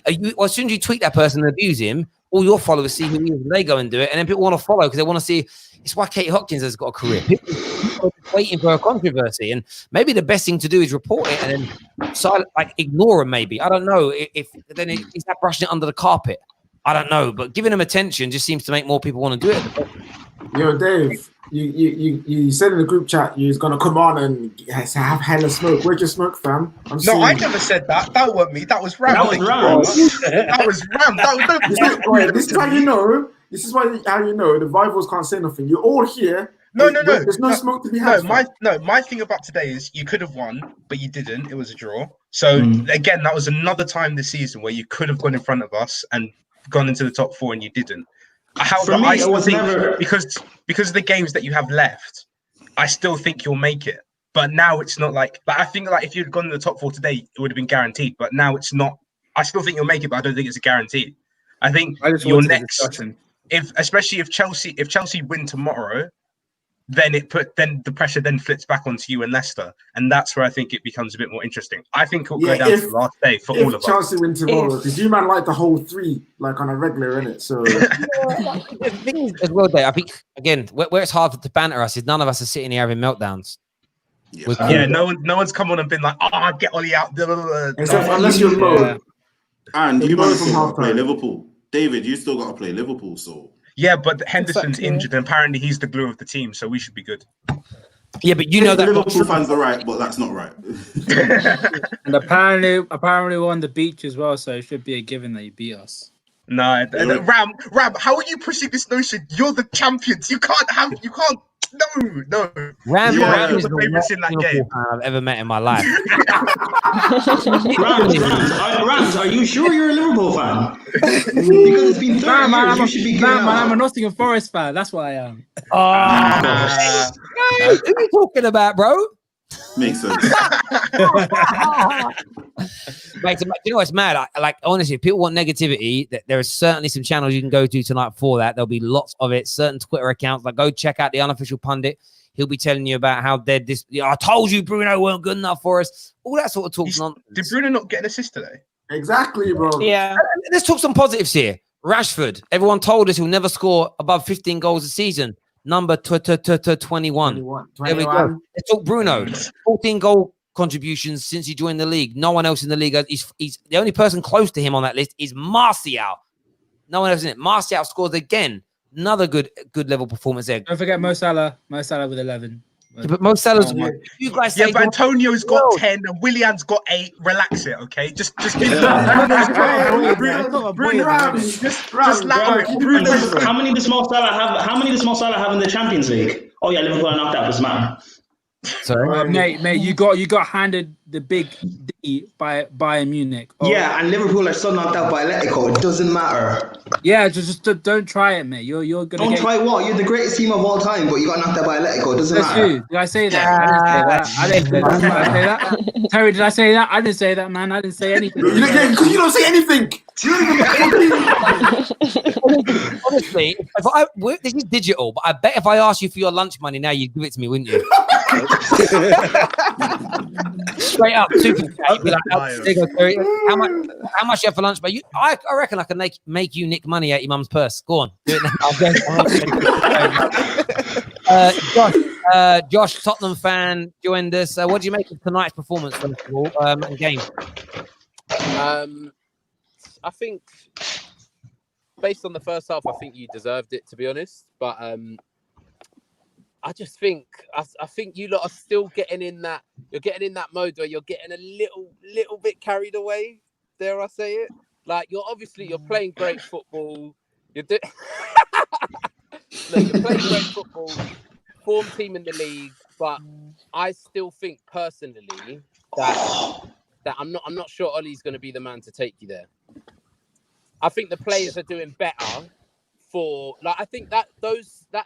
As soon as you tweet that person and abuse him, all your followers see who he is and they go and do it. And then people want to follow because they want to see. It's why Katie Hopkins has got a career. People are waiting for a controversy. And maybe the best thing to do is report it and then ignore them maybe. I don't know. Is that brushing it under the carpet? I don't know. But giving them attention just seems to make more people want to do it. Yo, Dave, you said in the group chat you was going to come on and have hella smoke. Where's your smoke, fam? I never said that. That wasn't me. That was Ram. That was Ram. This is how you know. This is how you know the rivals can't say nothing. You're all here. No. There's no smoke to be had. My thing about today is you could have won, but you didn't. It was a draw. So again, that was another time this season where you could have gone in front of us and gone into the top four, and you didn't. However, I still think because of the games that you have left, I still think you'll make it. But now it's not like I think like if you'd gone in the top four today, it would have been guaranteed. But now it's not. I still think you'll make it, but I don't think it's a guarantee. I think your next. Especially if Chelsea win tomorrow, then the pressure then flips back onto you and Leicester, and that's where I think it becomes a bit more interesting. I think it'll go down to the last day for all of us. Chelsea win tomorrow, because you man like the whole three like on a regular, innit? So the thing is as well, Dave, I think again where it's hard to banter us is none of us are sitting here having meltdowns. No one's come on and been like, get Ollie out. Unless you're low. And you both still got to play Liverpool. David, you still got to play Liverpool, so yeah, but Henderson's injured, and apparently he's the glue of the team, so we should be good. Yeah, but you know that Liverpool fans are right, but that's not right. And apparently we're on the beach as well, so it should be a given that you beat us. No, Ram, how are you pushing this notion? You're the champions. You can't. No. Ram is the famous in that game I've ever met in my life. Rams, are you sure you're a Liverpool fan? Because it's been 30 years, you should be good. I'm a Nottingham Forest fan. That's what I am. Who are you talking about, bro? Makes sense. Mate, you know what's mad? Honestly, if people want negativity, there are certainly some channels you can go to tonight for that. There'll be lots of it. Certain Twitter accounts, go check out the Unofficial Pundit. He'll be telling you about how they're this. I told you Bruno weren't good enough for us. All that sort of talk nonsense. Did Bruno not get an assist today? Exactly, bro. Yeah. Let's talk some positives here. Rashford. Everyone told us he'll never score above 15 goals a season. Number 21. There we go. Let's talk Bruno. 14 goal contributions since he joined the league. No one else in the league. He's the only person close to him on that list is Martial. No one else in it. Martial scores again. Another good level performance there. Don't forget Mo Salah. Mo Salah with 11. Yeah, but Mo Salah's. You guys say but Antonio's got 10 and Willian's got 8. Relax it, okay? Just give it. Just allow it. How many does Mo Salah have? How many does Mo Salah have in the Champions League? Oh yeah, Liverpool are knocked out. Doesn't matter. Sorry, mate, you got handed the big D by Bayern Munich. Oh. Yeah, and Liverpool are still knocked out by Atletico. It doesn't matter. Yeah, just don't try it, mate. You're gonna don't try what? You're the greatest team of all time, but you got knocked out by Atletico. It doesn't matter. Who? Did I say that? I didn't say that. Did I say that? Terry, did I say that? I didn't say that, man. I didn't say anything. You don't say anything. Honestly, this is digital, but I bet if I asked you for your lunch money now, you'd give it to me, wouldn't you? Straight up, super chat. Be like, how much you have for lunch? But I reckon I can make you nick money out your mum's purse. Go on, do it. Josh, Tottenham fan, joined us. What do you make of tonight's performance, first of all, and game? I think, based on the first half, I think you deserved it, to be honest. But I just think I think you lot are still getting in that. You're getting in that mode where you're getting a little bit carried away. Dare I say it? Like you're playing great football. You're playing great football. Form team in the league, but I still think personally that I'm not sure Ollie's going to be the man to take you there. I think the players are doing better. I think that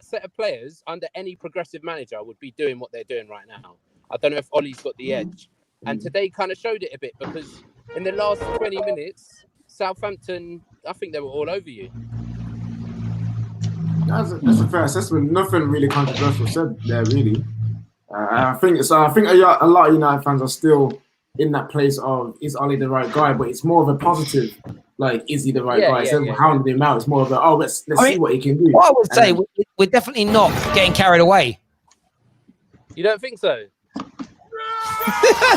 set of players under any progressive manager would be doing what they're doing right now. I don't know if Ollie's got the edge, and today kind of showed it a bit because in the last 20 minutes, Southampton, I think they were all over you. That's a fair assessment. Nothing really controversial said there, really. I think a lot of United fans are still in that place of, is Ollie the right guy? But it's more of a positive, like, is he the right guy? Instead of hounding him out, it's more of a, let's see what he can do. What I would say, we're definitely not getting carried away. You don't think so?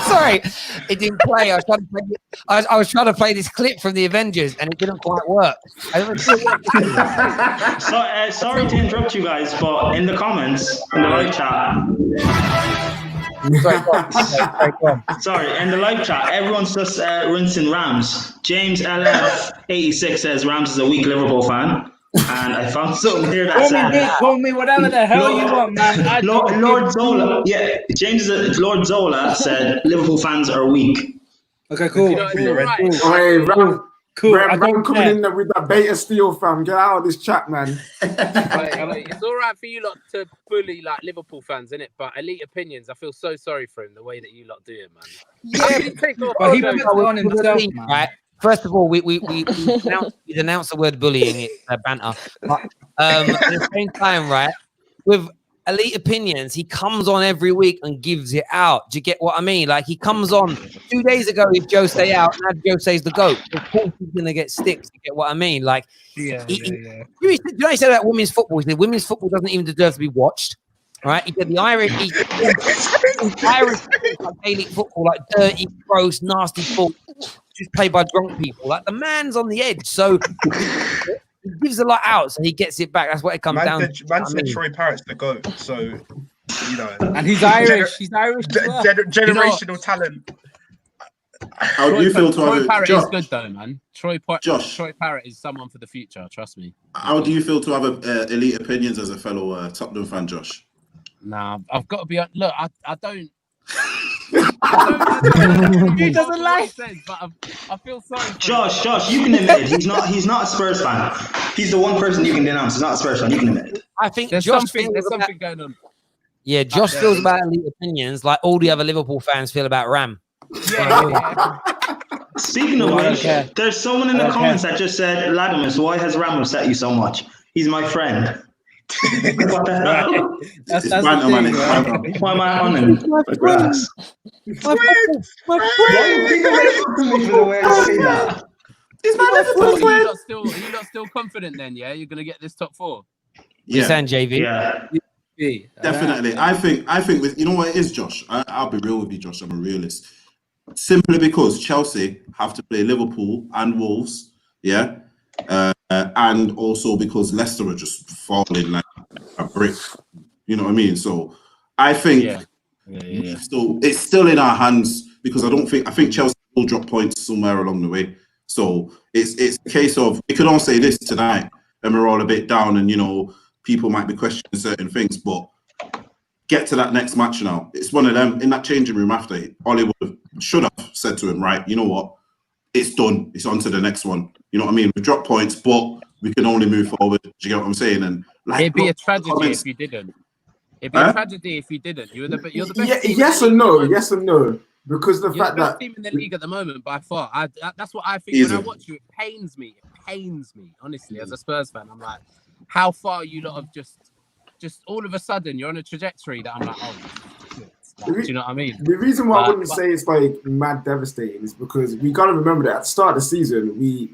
Sorry, it didn't play. I was trying to play this clip from the Avengers, and it didn't quite work. Sorry to interrupt you guys, but in the comments, in the live chat. Sorry, in the live chat, everyone's just rinsing Rams. James LF86 says Rams is a weak Liverpool fan. And I found something here that said, call me whatever the hell you want, man. Lord Zola, Lord Zola said Liverpool fans are weak. Okay, cool. Cool. Ram coming in there with that beta steel, fam. Get out of this chat, man. It's all right for you lot to bully like Liverpool fans, innit? But Elite Opinions, I feel so sorry for him the way that you lot do it, man. Yeah, but he puts on himself, man. Right? First of all, we announced the word bullying. It's banter. But, at the same time, right, with Elite Opinions, he comes on every week and gives it out. Do you get what I mean? Like, he comes on 2 days ago if Joe stay out, now Joe says the GOAT. Of course he's going to get sticks. You get what I mean? Like, You know, he said about women's football? He said women's football doesn't even deserve to be watched. Right? He said the Irish, Irish like Gaelic football, like dirty, gross, nasty football, just played by drunk people. Like, the man's on the edge. So he gives a lot out, so he gets it back. That's what it comes down to. Man said Troy Parrott's the GOAT, so, you know. And he's Irish. He's Irish. Generational talent. How do you feel to Troy have Parrott Josh? is good though, man. Troy Parrott is someone for the future. Trust me. How do you feel to have Elite Opinions as a fellow Tottenham fan, Josh? Nah, I've got to be. Look, I don't. He doesn't like it, but I feel sorry for Josh, you can admit it. He's not a Spurs fan. He's the one person you can denounce. He's not a Spurs fan. You can admit it. I think there's something going on. Yeah, Josh feels about Elite Opinions like all the other Liverpool fans feel about Ram. Yeah. Speaking of which, there's someone in the comments that just said, Latimus, why has Ram upset you so much? He's my friend. What the hell? That's the thing, right? Why am I on him? My friend. Why are people making fun of me for the way I say that? Is my you not still confident then? Yeah, you're gonna get this top four. Yeah, JV. Yeah, definitely. I think with, you know what it is, Josh. I'll be real with you, Josh. I'm a realist. Simply because Chelsea have to play Liverpool and Wolves. Yeah. And also because Leicester are just falling like a brick, you know what I mean? So I think it's still in our hands because I think Chelsea will drop points somewhere along the way. So it's a case of, we could all say this tonight and we're all a bit down and, you know, people might be questioning certain things, but get to that next match now. It's one of them in that changing room after. Ollie should have said to him, right, you know what? It's done. It's on to the next one. You know what I mean? We dropped points, but we can only move forward. Do you get what I'm saying? And like, it'd be a tragedy if you didn't. It'd be a tragedy if you didn't. You're the best. Team yes and no. Yes and no. Because the fact that team in the league at the moment by far. That's what I think. When I watch you, it pains me. It pains me, honestly, as a Spurs fan. I'm like, how far you lot have just all of a sudden you're on a trajectory that I'm like, oh, shit. Like, do you know what I mean? The reason why I wouldn't say it's like mad devastating is because we gotta remember that at the start of the season we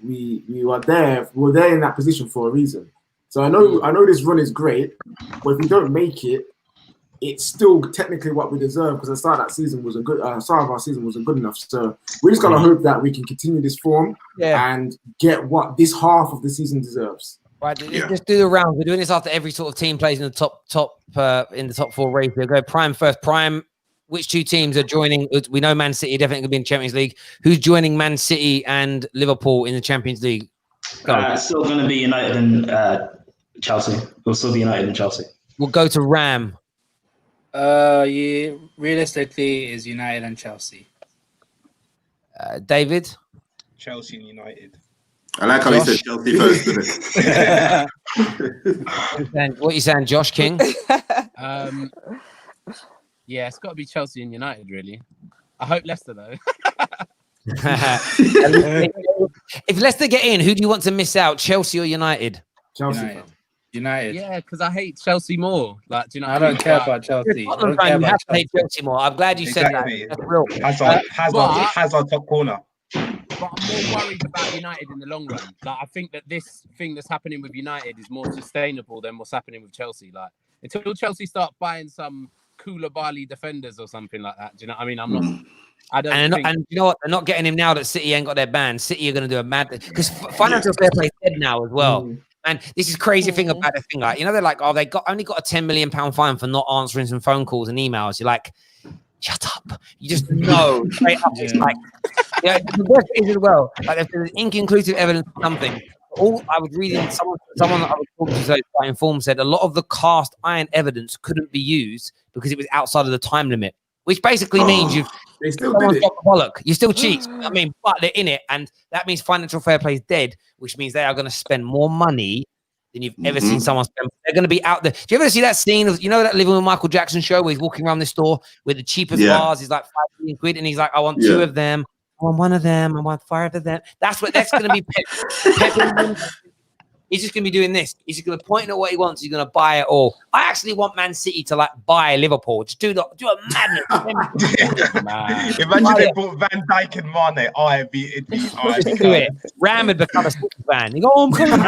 were there. We were there in that position for a reason. So I know this run is great, but if we don't make it, it's still technically what we deserve because the start of that season wasn't good. Start of our season wasn't good enough. So we just gotta hope that we can continue this form and get what this half of the season deserves. Right, just do the rounds. We're doing this after every sort of team plays in the top in the top four race. We'll go Prime first. Prime, which two teams are joining? We know Man City are definitely going to be in the Champions League. Who's joining Man City and Liverpool in the Champions League? Still going to be United and Chelsea. We'll still be United and Chelsea. We'll go to Ram. Yeah, realistically, is United and Chelsea. David? Chelsea and United. I like how Josh? he said Chelsea first. What are you saying, Josh King? Yeah, it's got to be Chelsea and United, really. I hope Leicester, though. If Leicester get in, who do you want to miss out, Chelsea or United? Chelsea. United. Yeah, because I hate Chelsea more. Like, do you know? I don't care about Chelsea. You have to hate Chelsea more. I'm glad you said that. That's real. Hazard top corner. But I'm more worried about United in the long run. Like, I think that this thing that's happening with United is more sustainable than what's happening with Chelsea. Like, until Chelsea start buying some Koulibaly defenders or something like that. Do you know what I mean? I'm not. I don't. And you know what? They're not getting him now that City ain't got their ban. City are going to do a mad because financial fair play is dead now as well. And this is crazy thing about the thing. Like, you know, they're like, oh, they only got a £10 million fine for not answering some phone calls and emails. You're like, shut up. You just know straight up. It's like, the worst is as well. Like, there's inconclusive evidence of something. All I was reading, someone that I was talking to, so quite informed, said a lot of the cast iron evidence couldn't be used because it was outside of the time limit, which basically means they still did it. Bollock. You still cheat. I mean, but they're in it, and that means financial fair play is dead, which means they are going to spend more money than you've ever seen someone spend. They're going to be out there. Do you ever see that scene of, you know, that Living with Michael Jackson show where he's walking around the store with the cheapest bars? He's like £5 million, and he's like, I want 2 of them. I want 1 of them. I want 5 of them. That's going to be Pep. He's just going to be doing this. He's just going to point at what he wants. He's going to buy it all. I actually want Man City to like buy Liverpool. Just do a madness. Imagine they bought Van Dijk and Mane. I'd be do it. Ram had become a City fan. He go, I'm coming.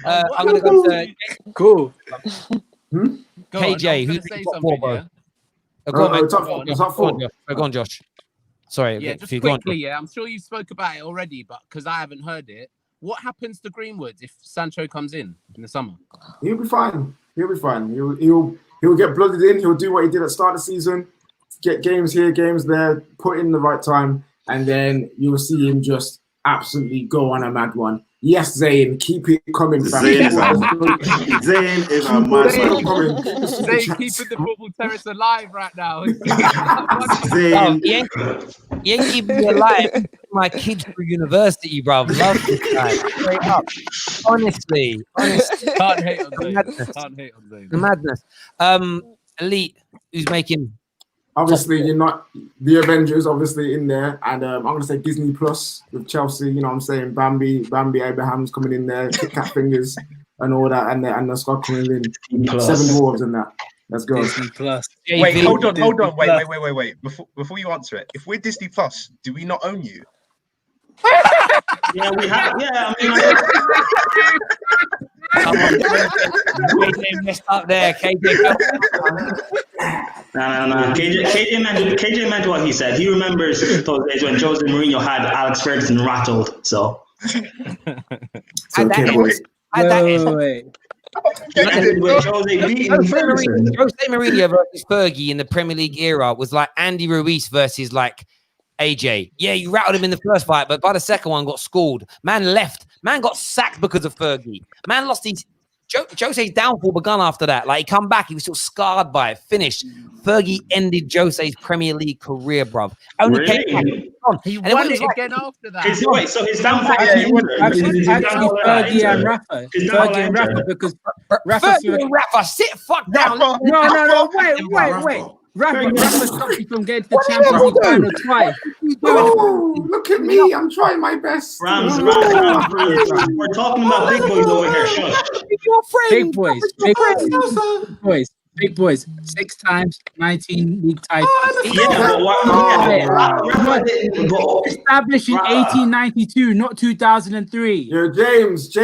I'm going to go to cool. KJ. Who's say top something? 4, Yeah? Go on, Josh. Sorry. Yeah, just quickly. I'm sure you spoke about it already, but because I haven't heard it, what happens to Greenwood if Sancho comes in the summer? He'll be fine. He'll get blooded in. He'll do what he did at the start of the season. Get games here, games there, put in the right time, and then you'll see him just absolutely go on a mad one. Yes, Zayn, keep it coming, fam. Zayn is a mad one. Zayn keeping the football terrace alive right now. Zayn. He ain't keeping me alive. My kids through university, bro. Love this guy. Straight up. Honestly. Can't hate on Zayn. The madness. Elite, who's making... Obviously, you're not the Avengers, obviously in there, and I'm gonna say Disney Plus with Chelsea. You know, what I'm saying Bambi Abraham's coming in there, Kit Kat fingers, and all that, and the squad coming in. 7 dwarves and that. Let's go. Disney Plus. Wait, hold on. Wait. Before you answer it, if we're Disney Plus, do we not own you? Yeah, we have. Yeah, I mean, KJ messed up there. KJ. No. KJ meant what he said. He remembers those days when Jose Mourinho had Alex Ferguson rattled. So. Wait. Jose Mourinho versus Fergie in the Premier League era was like Andy Ruiz versus like AJ. Yeah, you rattled him in the first fight, but by the second one got schooled. Man left. Man got sacked because of Fergie. Man lost his Jose's downfall begun after that. Like, he come back, he was still scarred by it. Finished. Fergie ended Jose's Premier League career, bruv. Only came back. He won it again after that. So his downfall Actually, Fergie and Rafa. Fergie and Rafa, because Rafa, sit fuck down. No, wait. Rafa stopped you from getting to the Champions League final twice. Oh, look at me. I'm trying my best. Rams. We're talking about big boys over here. Shush. Big boys. 6 times, 19 league titles. Established in 1892, not 2003. Yo, James. See,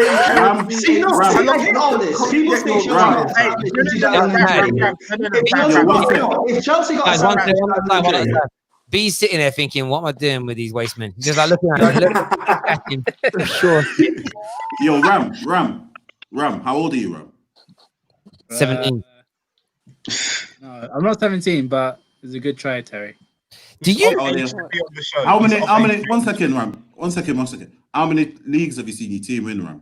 no, I love all this. People say if Chelsea got B's sitting there thinking, what am I doing with these waste men? He's just like looking at him. Sure. Yo, Ram, how old are you, Ram? 17. No, I'm not 17, but it's a good try, Terry. Do you? How many? 1 second, Ram. 1 second. How many leagues have you seen your team win,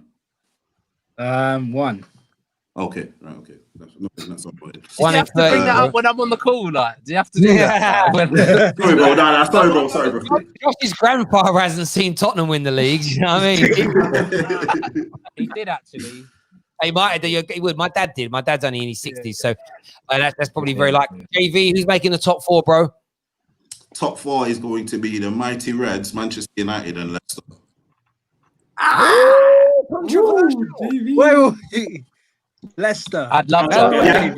Ram? 1. Okay, right. Okay, that's all right. Do you have to bring that up when I'm on the call? Like, do you have to do that? Sorry, bro. Sorry, bro. Josh's grandpa hasn't seen Tottenham win the league. You know what I mean? He did actually. He might. He would. My dad did. My dad's only in his 60s, so that's probably very likely. JV, who's making the top 4, bro? Top 4 is going to be the mighty Reds, Manchester United, and Leicester. Wait. Leicester. I'd love that.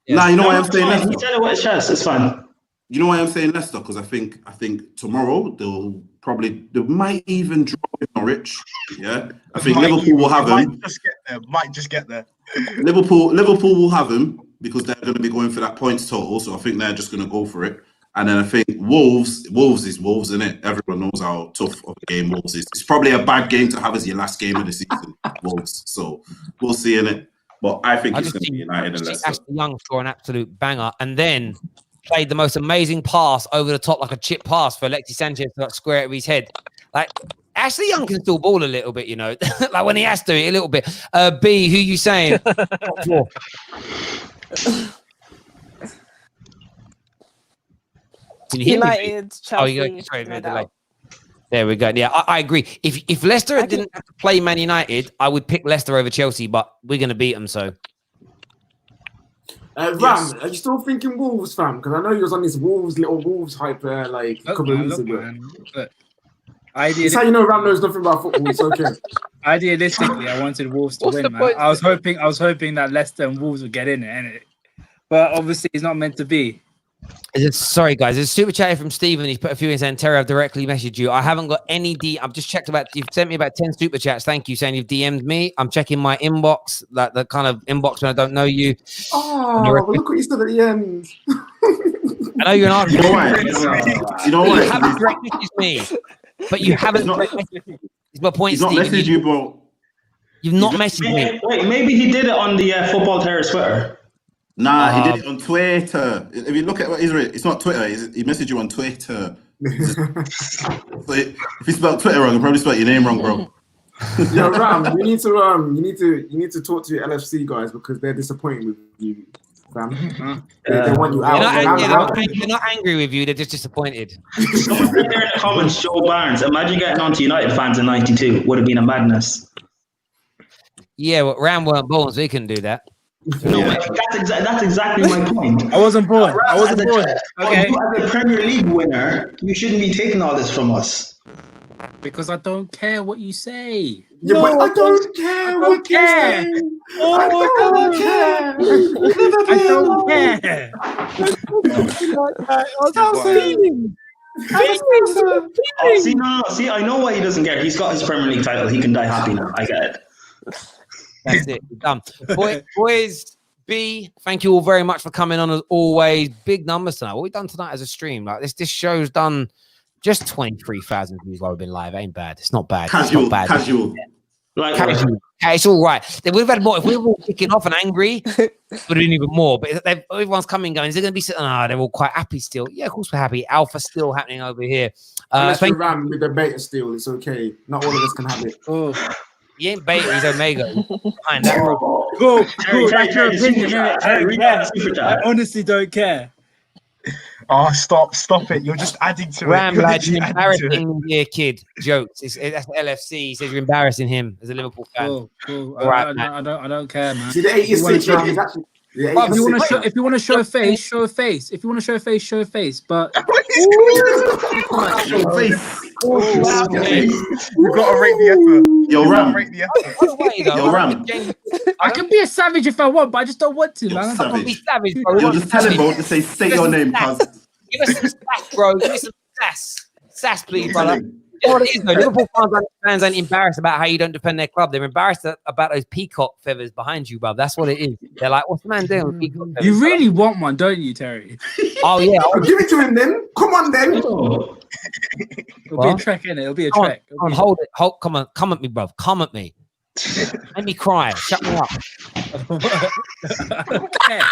Nah, you know why I'm saying Leicester? He said it with his chest. It's fine. You know why I'm saying Leicester? Because I think tomorrow they might even draw with Norwich. Yeah, I think Liverpool will have them. Might just get there. Liverpool will have them because they're going to be going for that points total. So I think they're just going to go for it. And then I think Wolves is Wolves, isn't it? Everyone knows how tough of a game Wolves is. It's probably a bad game to have as your last game of the season, Wolves. So we'll see, innit? But I think it's going to be United and Leicester. Ashley Young score an absolute banger, and then played the most amazing pass over the top, like a chip pass for Alexis Sanchez to square it with his head. Like, Ashley Young can still ball a little bit, you know, like when he has to, a little bit. B, who you saying? United, Chelsea. There we go. Yeah, I agree. If Leicester didn't have to play Man United, I would pick Leicester over Chelsea, but we're going to beat them, so. Ram, are you still thinking Wolves, fam? Because I know you was on this little Wolves hype like a couple of weeks ago. It's how you know Ram knows nothing about football. It's okay. Idealistically, I wanted Wolves to win, man. I was hoping that Leicester and Wolves would get in it, innit? But obviously, it's not meant to be. Sorry, guys. There's a super chat from Stephen. He's put a few in saying, Terry, I've directly messaged you. I haven't got any I've just checked you've sent me about 10 super chats. Thank you, saying you've DM'd me. I'm checking my inbox, like the kind of inbox when I don't know you. Oh, well, look what you said at the end. I know you're not. You know what? You haven't direct messaged me. But you haven't direct messaged me. It's my point, He's not Stephen. messaged you, bro. You've not messaged me. Wait, maybe he did it on the Football Terrorist Twitter. Nah, he did it on Twitter. If you look at what it's not Twitter. He messaged you on Twitter. So if you spelled Twitter wrong, you probably spelled your name wrong, bro. Yeah, Ram, you need to talk to your LFC guys because they're disappointed with you, fam. They want you out. They're not angry with you. They're just disappointed. Someone said there in the comments, Joe Barnes. Imagine getting onto United fans in '92. Would have been a madness. Yeah, well, Ram weren't born, so he couldn't do that. No, that's exactly my point. I wasn't born. Okay. As a Premier League winner, you shouldn't be taking all this from us. Because I don't care what you say. Yeah, but I don't care what you say. I don't care. See, I know why he doesn't care. He's got his Premier League title. He can die happy now. I get it. That's it. Done. Boys, B, thank you all very much for coming on as always. Big numbers tonight. What we've done tonight as a stream. Like this show's done just 23,000 views while we've been live. Ain't bad. It's not bad. Casual. Casual. It's all right. We've had more. If we were all kicking off and angry, it would have been even more. But everyone's coming going, is they going to be sitting? They're all quite happy still. Yeah, of course we're happy. Alpha still happening over here. Unless we ran with the beta still, it's okay. Not all of us can have it. He ain't beta, he's Omega. Behind that. Cool. That's your opinion, innit? I don't care. I honestly don't care. Oh, stop it. You're just adding to Ram, it. You're lad, literally you're adding to it. embarrassing your kid. Jokes. That's LFC. He says you're embarrassing him as a Liverpool fan. Cool. All right, I don't care, man. See, the 86 round is actually. If you want to show a face, show a face. If you want to show a face, show a face. But You've got to rate the effort. Yo, Ram. Yo, Ram. I can be a savage if I want, but I just don't want to, man. I can't be savage, bro. You're just telling bro to say your name, cuz. Give us some sass, bro. Give me some sass. Sass, please, brother. You know what it is, though? Liverpool fans ain't embarrassed about how you don't defend their club. They're embarrassed about those peacock feathers behind you, bro. That's what it is. They're like, what's the man doing with peacock feathers? You really want one, don't you, Terry? Oh, yeah. Give it to him then. Come on, then. It'll be a trek, innit? It'll be a trek. Come on, hold it. Come on. Come at me, bro. Come at me. Make me cry. Shut me up. Yeah,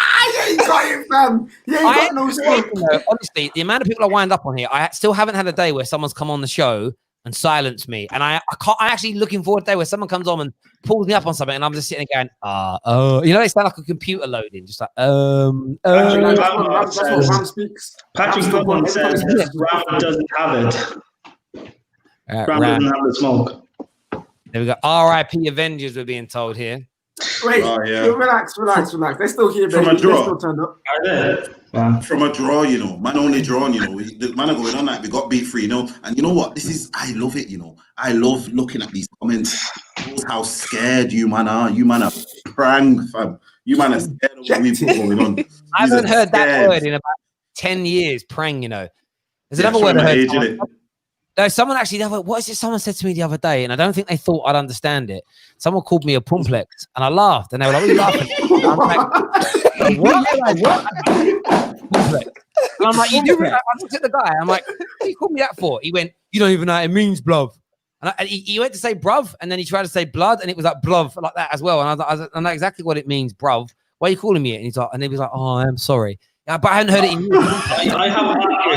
you got it, fam. Yeah, you got no smoke. Honestly, the amount of people I wind up on here, I still haven't had a day where someone's come on the show and silenced me. And I'm actually looking forward to a day where someone comes on and pulls me up on something, and I'm just sitting there going, you know, it's like a computer loading, just like, That's what Ram speaks. Patrick Goodwin says Ram doesn't have it. Ram doesn't have the smoke. There we go. R.I.P. Avengers, we're being told here. Wait, relax. They're still here, baby. From a draw. They're still turned up. Are they? Yeah. From a draw, you know. Man only drawn, you know. The man are going on that. We got beat 3-0. And you know what? I love it, you know. I love looking at these comments. Shows how scared you man are. You man are prang, fam. You man are scared of what we've got going on. I haven't heard that word in about 10 years, prang, you know. There's another word I heard. No, someone actually, what is it? Someone said to me the other day, and I don't think they thought I'd understand it. Someone called me a pumplex, and I laughed, and they were like, "What are you laughing at?" I'm like, what? Pumplex. And I'm like, you do realize? I looked at the guy, I'm like, what did you call me that for? He went, you don't even know what it means, bruv. And he went to say bruv, and then he tried to say blood, and it was like bluv, like that as well. And I know exactly what it means, bruv. Why are you calling me it? And he was like, oh, I'm sorry. Yeah, but I hadn't heard it in years. I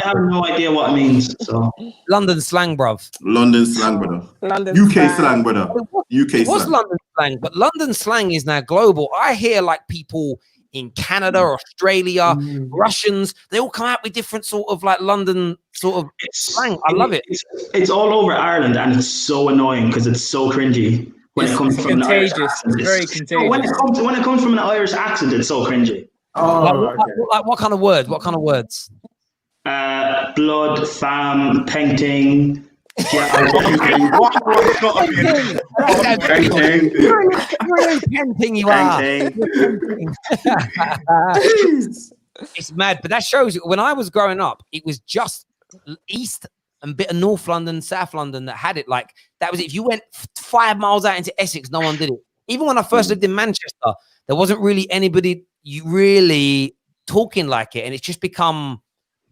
have no idea what it means. So London slang, bruv. London slang, brother. UK slang, brother. UK What's slang. London slang? But London slang is now global. I hear like people in Canada, Australia, Russians, they all come out with different sort of like London sort of slang. I love it. It's all over Ireland, and it's so annoying because it's so cringy when it comes from an Irish accent. It's very contagious. When it comes from an Irish accent, it's so cringy. Oh, like what kind of words? What kind of words? Blood, fam, painting. Painting, you are. It's mad, but that shows you. When I was growing up, it was just East and bit of North London, South London that had it. Like that was it. If you went 5 miles out into Essex, no one did it. Even when I first lived in Manchester, there wasn't really anybody really talking like it, and it's just become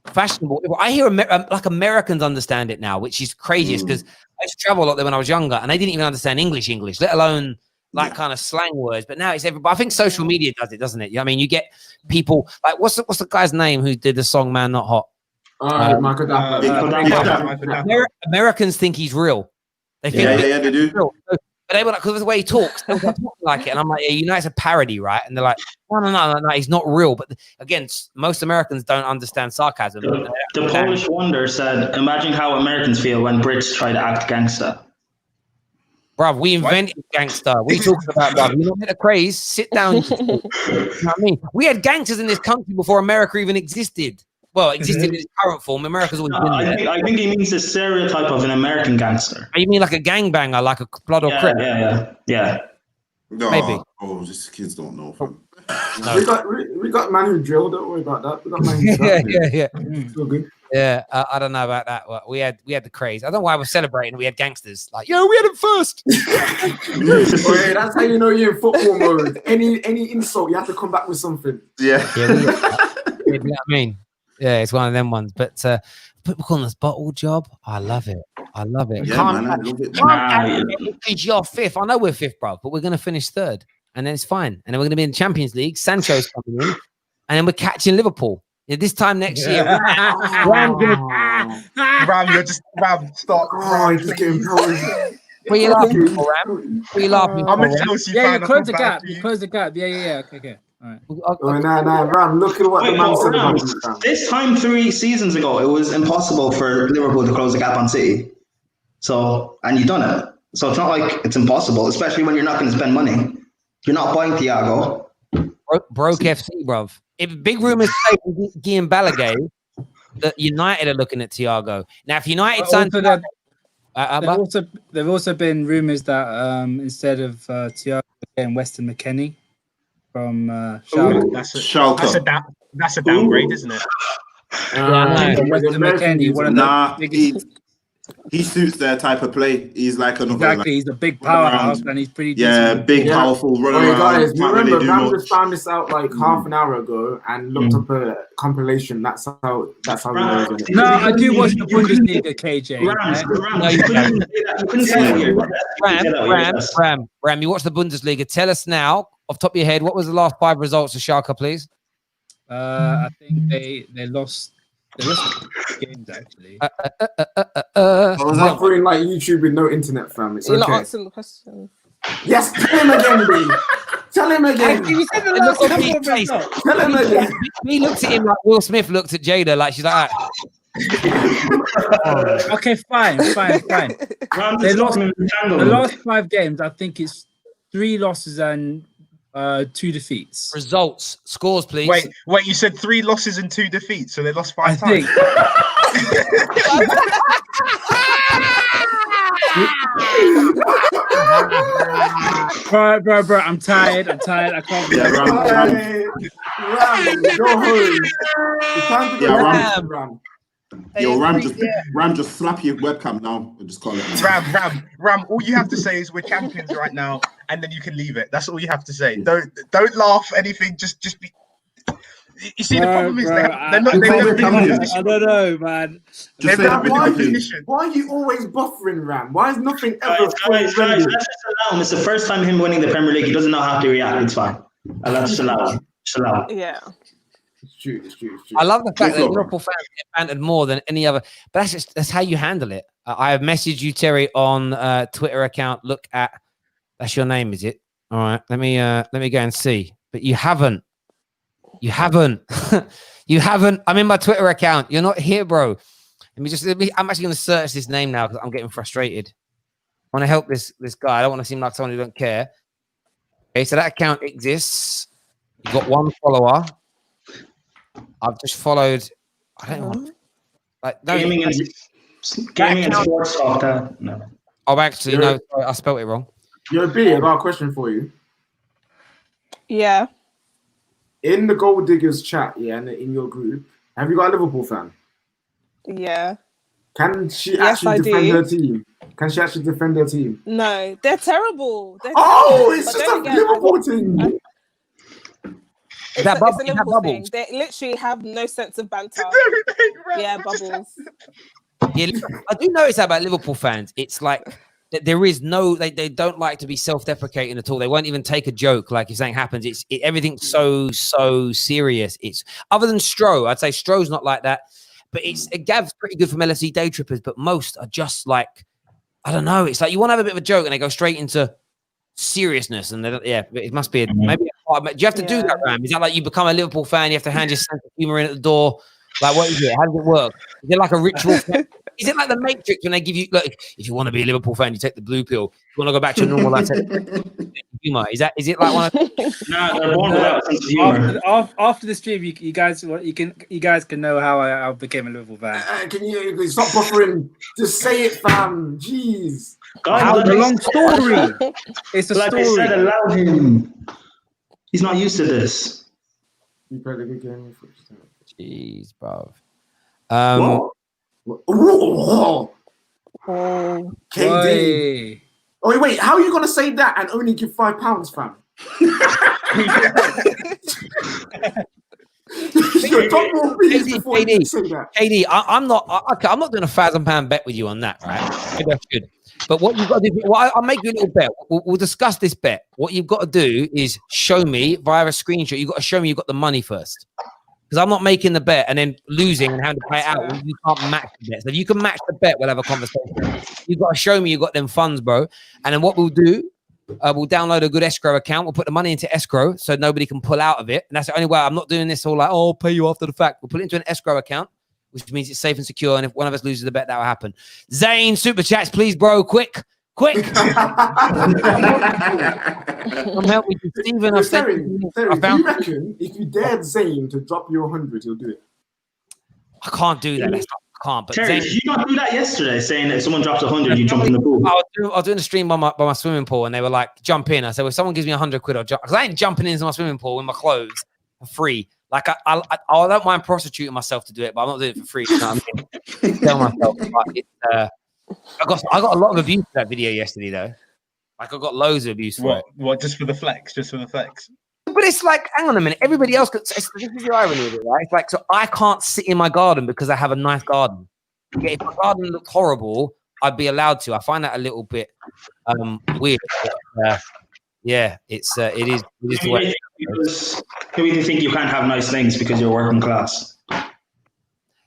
fashionable. I hear like Americans understand it now, which is craziest because I used to travel a lot there when I was younger, and they didn't even understand English, let alone like kind of slang words. But now it's everybody. I think social media does it, doesn't it? I mean, you get people like what's the guy's name who did the song "Man Not Hot"? Michael Dapp. Americans think he's real. They think they do. Real. But they were like, because of the way he talks, they were talking like it. And I'm like, yeah, you know, it's a parody, right? And they're like, no, he's not real. But again, most Americans don't understand sarcasm. The Polish Wonder said, imagine how Americans feel when Brits try to act gangster. Bruv, we invented gangster. What are you talking about, bruv? You're not in a craze. Sit down. You know what I mean? We had gangsters in this country before America even existed. Well, existed in its current form. America's always been there. I think he means the stereotype of an American gangster. You mean like a gangbanger, like a blood or crip? Yeah. No, maybe. Oh, just kids don't know. No. We got man who drilled. Don't worry about that. We got man who yeah. Still good. Yeah, I don't know about that. We had the craze. I don't know why we're celebrating. We had gangsters. Like, yo, we had them first. Wait, that's how you know you're in football mode. Any insult, you have to come back with something. Yeah. You know what I mean? Yeah, it's one of them ones. But people calling us bottle job. I love it. Yeah, I love it. Because you're fifth. I know we're fifth, bro, but we're going to finish third. And then it's fine. And then we're going to be in the Champions League. Sancho's coming in. And then we're catching Liverpool. Yeah, this time next year. Ram, stop. Oh, he's getting What are you laughing for, Ram? What are you laughing I'm for, a Ram? Chelsea Yeah, fan. you I close feel the bad gap. for You you. close the gap. Yeah. Okay. All right. Nah, Ram, look at what the Wait, man but said about Ram, you, fam. this time 3 seasons ago, it was impossible for Liverpool to close the gap on City. So, and you've done it. So it's not like it's impossible, especially when you're not going to spend money. You're not buying Thiago. Broke FC, bruv. If big rumors say from Guillaume Balaguer that United are looking at Thiago. Now, if United signed There've also been rumours that instead of Thiago getting Weston McKennie from Schalke. That's a downgrade, isn't it? Weston McKennie, one of the biggest. He suits their type of play. He's like another. Exactly, he's a big powerhouse and he's pretty decent. big, powerful, run Wait, around. guys, Can't remember, really do Ram much. just found this out like half an hour ago and looked up a compilation. That's how he knows it. No, I do watch the Bundesliga, KJ. Ram, you watch the Bundesliga. Tell us now, off the top of your head, what was the last 5 results of Schalke, please? I think they lost games actually. I was offering like YouTube with no internet, fam. It's You're not okay. answering the question. Yes, tell him again, B. Tell him again. You said the last couple of results. Tell him again. He looks at him like Will Smith looked at Jada, like she's like, Okay, fine. They lost the last 5 games. I think it's 3 losses and 2 defeats. Results, scores, please. Wait, you said 3 losses and 2 defeats, so they lost 5 times. Bro, I'm tired. I can't. Ram, go home. It's time to go Ram. Yo, Ram, just slap your webcam now and just call it. Ram. All you have to say is we're champions right now, and then you can leave it. That's all you have to say. Don't laugh anything. Just be. You see, the problem is they're not. I don't know, man. Why are you always buffering, Ram? Why is nothing ever? Guys, let's just allow him. It's the first time him winning the Premier League. He doesn't know how to react. It's fine. Let's just allow him. Yeah. It's true. I love the fact that Liverpool fans get bantered more than any other, but that's how you handle it. I have messaged you, Terry, on Twitter account. Look at that's your name, is it? All right, let me go and see. But you haven't. You haven't. I'm in my Twitter account. You're not here, bro. I'm actually going to search this name now because I'm getting frustrated. I want to help this guy. I don't want to seem like someone who don't care. Okay, so that account exists. You've got 1 follower. I've just followed. I don't know. Gaming and sports talk. No. Oh, actually, no. Sorry, I spelled it wrong. Yo, B, I got a question for you. Yeah. In the Gold Diggers chat, and in your group, have you got a Liverpool fan? Yeah. Can she actually defend her team? Can she actually defend her team? No, they're terrible. It's just a Liverpool team. It's a Liverpool thing. They literally have no sense of banter. Yeah, bubbles. Yeah, I do notice that about Liverpool fans. It's like there is no, they don't like to be self-deprecating at all. They won't even take a joke. Like if something happens, everything's so serious. It's other than Stroh, I'd say Stroh's not like that, but Gav's pretty good from LFC day trippers, but most are just like, I don't know. It's like you want to have a bit of a joke and they go straight into seriousness. And it must be maybe. Do you have to do that, Ram? Is that like you become a Liverpool fan, you have to hand your sense of humor in at the door? Like, what is it? How does it work? Is it like a ritual? Is it like the Matrix when they give you, look, if you want to be a Liverpool fan, you take the blue pill. If you want to go back to your normal life, humor. Is it like one of No, they're born without sense of humor. After the stream, you guys can know how I became a Liverpool fan. Can you stop buffering? Just say it, fam. Jeez. Guys, it's a long story. It's a story. I said, allow him. He's not used to this. You played a good game. Jeez, bro. KD. Oh wait, how are you gonna say that and only give £5, fam? KD, I'm not doing a £1,000 bet with you on that, right? Maybe I should. But what you've got to do, I'll make you a little bet. We'll discuss this bet. What you've got to do is show me via a screenshot. You've got to show me you've got the money first. because I'm not making the bet and then losing and having to pay it out. Well, you can't match the bet. So if you can match the bet, we'll have a conversation. You've got to show me you got them funds, bro. And then what we'll do, we'll download a good escrow account. We'll put the money into escrow so nobody can pull out of it. And that's the only way. I'm not doing this all like, oh, I'll pay you after the fact. We'll put it into an escrow account, which means it's safe and secure. And if one of us loses the bet, that will happen. Zane, super chats, please, bro. Quick. I'm helping you, Stephen. Terry, do you reckon if you dared Zane to drop you 100, he'll do it? I can't do that. I can't. But Terry, Zane, did you not do that yesterday, saying that if someone drops 100, you jump in the pool? I was doing a stream by my swimming pool, and they were like, jump in. I said, well, if someone gives me 100 quid, I'll jump. Because I ain't jumping into my swimming pool in my clothes for free. Like, I don't mind prostituting myself to do it, but I'm not doing it for free. You know what I mean? Tell myself. But I got a lot of abuse for that video yesterday, though. Like, I got loads of abuse for it. What? Just for the flex? Just for the flex? But it's like, hang on a minute. Everybody else, this is the irony of it, right? It's like, so I can't sit in my garden because I have a nice garden. Yeah, if my garden looked horrible, I'd be allowed to. I find that a little bit weird. But, yeah, it is the way. Maybe you think you can't have nice things because you're working class.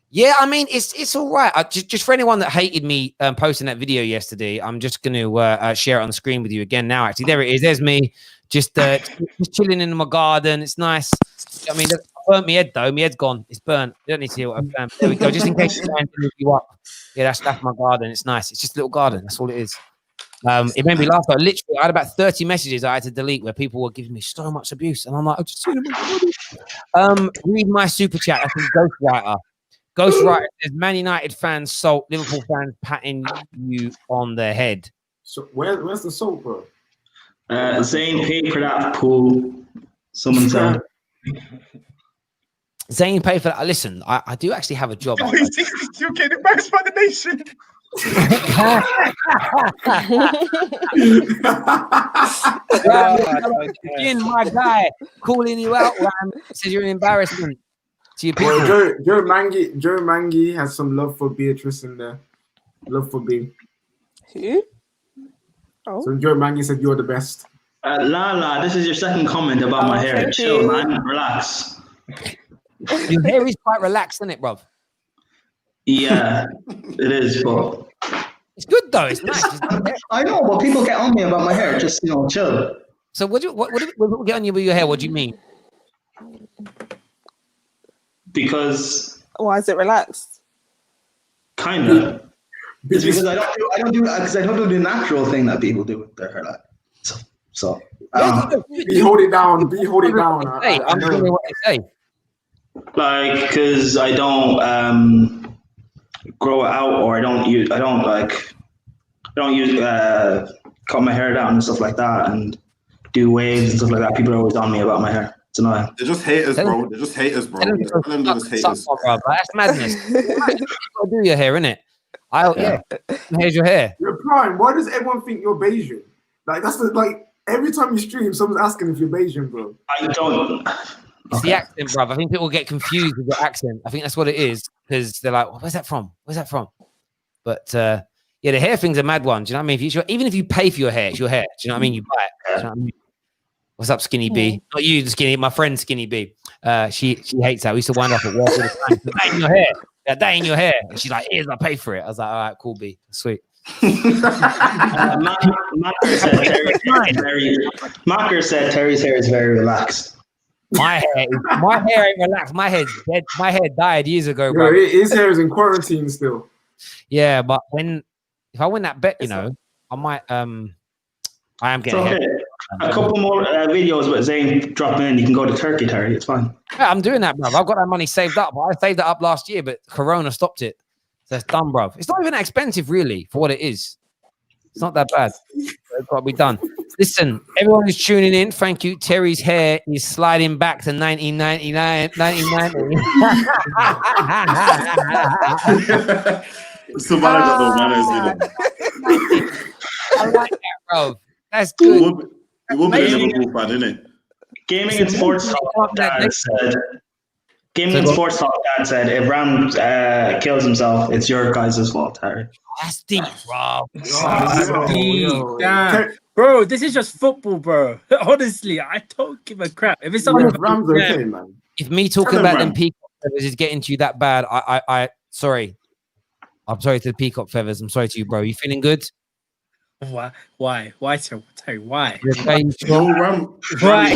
Yeah, I mean, it's all right. Just for anyone that hated me posting that video yesterday, I'm just going to share it on the screen with you again now. Actually, there it is. There's me just chilling in my garden. It's nice. I mean, I burnt my head though. My head's gone. It's burnt. You don't need to hear what I've done. There we go. Just in case you can move you up. Yeah, that's my garden. It's nice. It's just a little garden. That's all it is. It made me laugh. Though. Literally, I had about 30 messages I had to delete where people were giving me so much abuse, and I'm like, I've just seen them. Read my super chat. I think Ghostwriter says Man United fans salt, Liverpool fans patting you on the head. So where's the salt, bro? Zane paid for that pool. Someone said. Zane paid for that. Listen, I do actually have a job. Oh, you're getting embarrassed by the nation. My guy calling you out, man. Says you're an embarrassment to your people. Well, Joe Mangi has some love for Beatrice in there. Love for B. Who? Oh. So Joe Mangi said you're the best. Lala, this is your second comment about my hair. Chill, man. Relax. Your hair is quite relaxed, isn't it, bruv? Yeah, it is, but it's good though. It's nice. I know, but people get on me about my hair. Just chill. So what people get on you with your hair? What do you mean? Because why is it relaxed? Kinda. It's because I don't do the natural thing that people do with their hair. Like so. Be hold it down. Hey, I'm doing what they say. Like, because I don't grow it out, or I don't use cut my hair down and stuff like that, and do waves and stuff like that. People are always on me about my hair. It's annoying. They're just haters, bro. They're just haters, bro. That's madness. You gotta do your hair, innit? Yeah. Here's your hair. You're Prime. Why does everyone think you're Bayesian? Like every time you stream, someone's asking if you're Bayesian, bro. I don't. It's the accent, bruv. I think people get confused with the accent. I think that's what it is, because they're like, well, where's that from? But yeah, the hair thing's a mad one. Do you know what I mean? Even if you pay for your hair, it's your hair. Do you know what I mean? You buy it. Do you know what I mean? What's up, Skinny B? Not you, the Skinny. My friend Skinny B. She hates that. We used to wind up at work all the time. That ain't your hair. That ain't your hair. And she's like, here's, I pay for it. I was like, all right, cool, B. Sweet. Marker said Terry's hair is very relaxed. My hair ain't relaxed. My head's dead. My hair died years ago, bro. His hair is in quarantine still. Yeah, but if I win that bet, I might I am getting hair. A couple more videos with Zane dropping in. You can go to Turkey, Terry. It's fine. Yeah, I'm doing that, bro. I've got that money saved up. I saved that up last year, but Corona stopped it. So it's done, bro. It's not even that expensive, really, for what it is. It's not that bad. It's got to be done. Listen, everyone who's tuning in, thank you. Terry's hair is sliding back to 1990. Somebody got no manners, I like that, bro. That's good. It will be a Liverpool fan, isn't it? Gaming and Sports Talk Dad said, if Ram kills himself, it's your guys' fault, Harry. That's deep, bro. Damn. Bro, this is just football, bro. Honestly, I don't give a crap. If it's something, Ram's okay, man. If me talking about them peacock feathers is getting to you that bad, I sorry. I'm sorry to the peacock feathers. I'm sorry to you, bro. You feeling good? Why, Terry? Why? Yo, Ram, Why?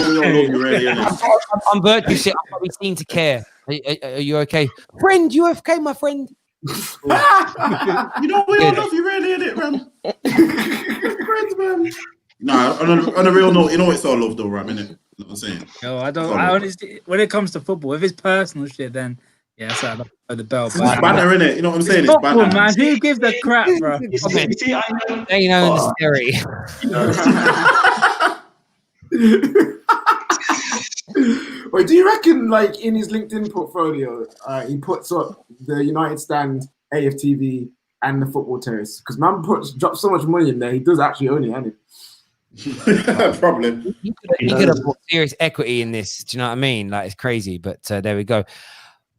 I'm virtue sick. I'm probably seen to care. Are you okay, friend? You okay, my friend? You know we all love you, really, innit, Ram? Friends, man. Nah, on a real note, you know it's all love, though, Ram, innit? You know what I'm saying? No, I don't. I honestly, when it comes to football, if it's personal shit, then yeah, so I don't know the bell. It's banter, innit? You know what I'm saying? It's football, banter, man. Who gives a crap, bro? You know, the theory. Wait, do you reckon, like, in his LinkedIn portfolio, he puts up the United Stand, AFTV, and the Football Terrace? Because man drops so much money in there, he does actually own it, hasn't he? Probably. He could have put serious equity in this. Do you know what I mean? Like, it's crazy, but there we go.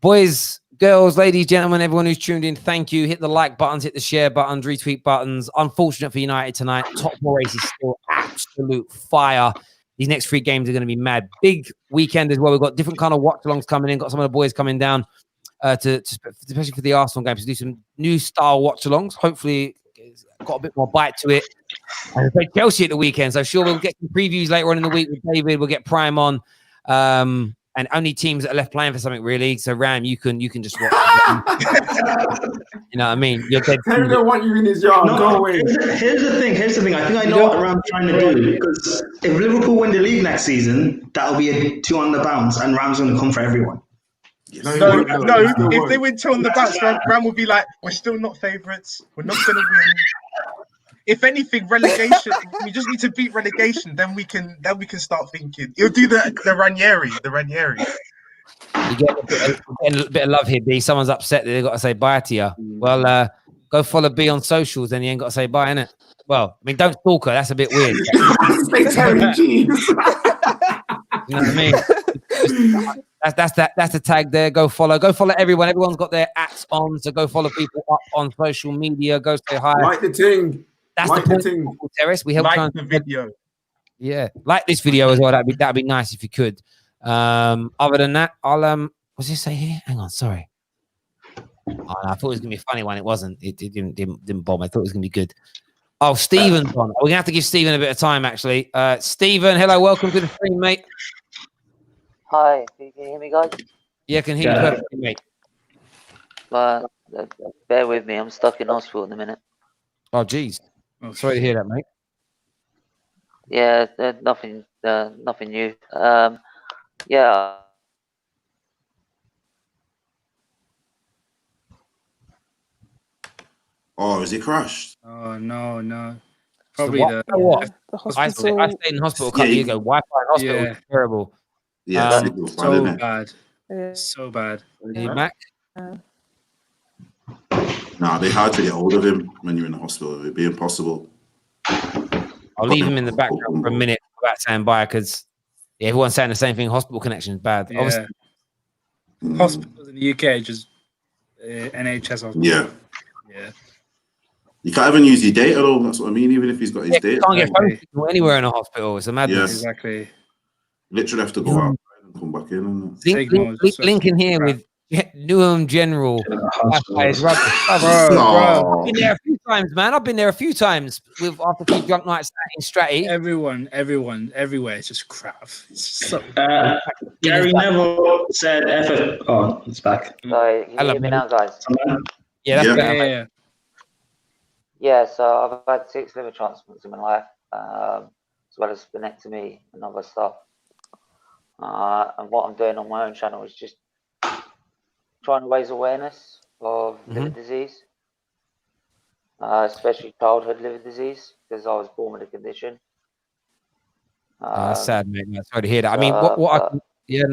Boys, girls, ladies, gentlemen, everyone who's tuned in, thank you. Hit the like buttons, hit the share buttons, retweet buttons. Unfortunate for United tonight. Top four race is still absolute fire. These next 3 games are going to be mad. Big weekend as well. We've got different kind of watch-alongs coming in. Got some of the boys coming down, especially for the Arsenal games, to do some new style watch-alongs. Hopefully, it's got a bit more bite to it. I play Chelsea at the weekend, so sure we'll get some previews later on in the week with David. We'll get Prime on. And only teams that are left playing for something, really. So Ram, you can just watch. You know what I mean? You're dead. Terry don't want you in his yard. No, go away. Here's the thing. I think I know what Ram's trying to do. Because if Liverpool win the league next season, that'll be a 2 on the bounce, and Ram's going to come for everyone. No. If they win 2 on the bounce, Ram will be like, "We're still not favourites. We're not going to win. If anything, relegation. We just need to beat relegation. Then we can start thinking. He'll do the Ranieri. You get a bit of love here, B. Someone's upset that they've got to say bye to you. Well, go follow B on socials, then you ain't got to say bye, innit? Well, I mean, don't stalk her. That's a bit weird. You know what I mean? That's the tag there. Go follow everyone. Everyone's got their ats on, so go follow people up on social media. Go say hi. Like the thing. That's like the thing. Terrace. We help like the video. Yeah, like this video as well. That'd be nice if you could. Other than that, I'll what's it say here? Hang on, sorry. Oh, I thought it was gonna be a funny one. It wasn't. It didn't bomb. I thought it was gonna be good. Oh, Stephen's on. We're gonna have to give Stephen a bit of time, actually. Stephen, hello, welcome to the stream, mate. Hi, can you hear me, guys? Yeah, I can hear you perfectly, mate. Bear with me. I'm stuck in hospital at the minute. Oh, geez. Oh, sorry to hear that, mate. Yeah, nothing new. Yeah. Oh, is he crashed? Oh no. Probably The hospital. I stayed in hospital a couple years ago. Wi-Fi in hospital was terrible. Yeah, so bad. So bad. Mac? Nah, they hard to get hold of him when you're in the hospital. It'd be impossible. I'll leave him in the background for a minute about saying bye because everyone's saying the same thing. Hospital connection is bad. Yeah. Obviously. Hospitals in the UK just NHS hospitals. Yeah. Yeah. You can't even use your data though. That's what I mean. Even if he's got his data, you can't get phone signal anywhere in a hospital. It's a madness. Yes. Exactly. Literally have to go out and come back in. Link in here with Newham General. Bro. I've been there a few times, man. I've been there a few times with after a few drunk nights in Stratty. Everyone, everywhere. It's just crap. It's just so Gary Neville said effort. Oh, it's back. Sorry, can you hear me now, guys? Yeah, that's better. Yeah, so I've had 6 liver transplants in my life, as well as splenectomy and other stuff. And what I'm doing on my own channel is just trying to raise awareness of liver disease, especially childhood liver disease, because I was born with a condition. That's sad, mate. Sorry to hear that. I mean, in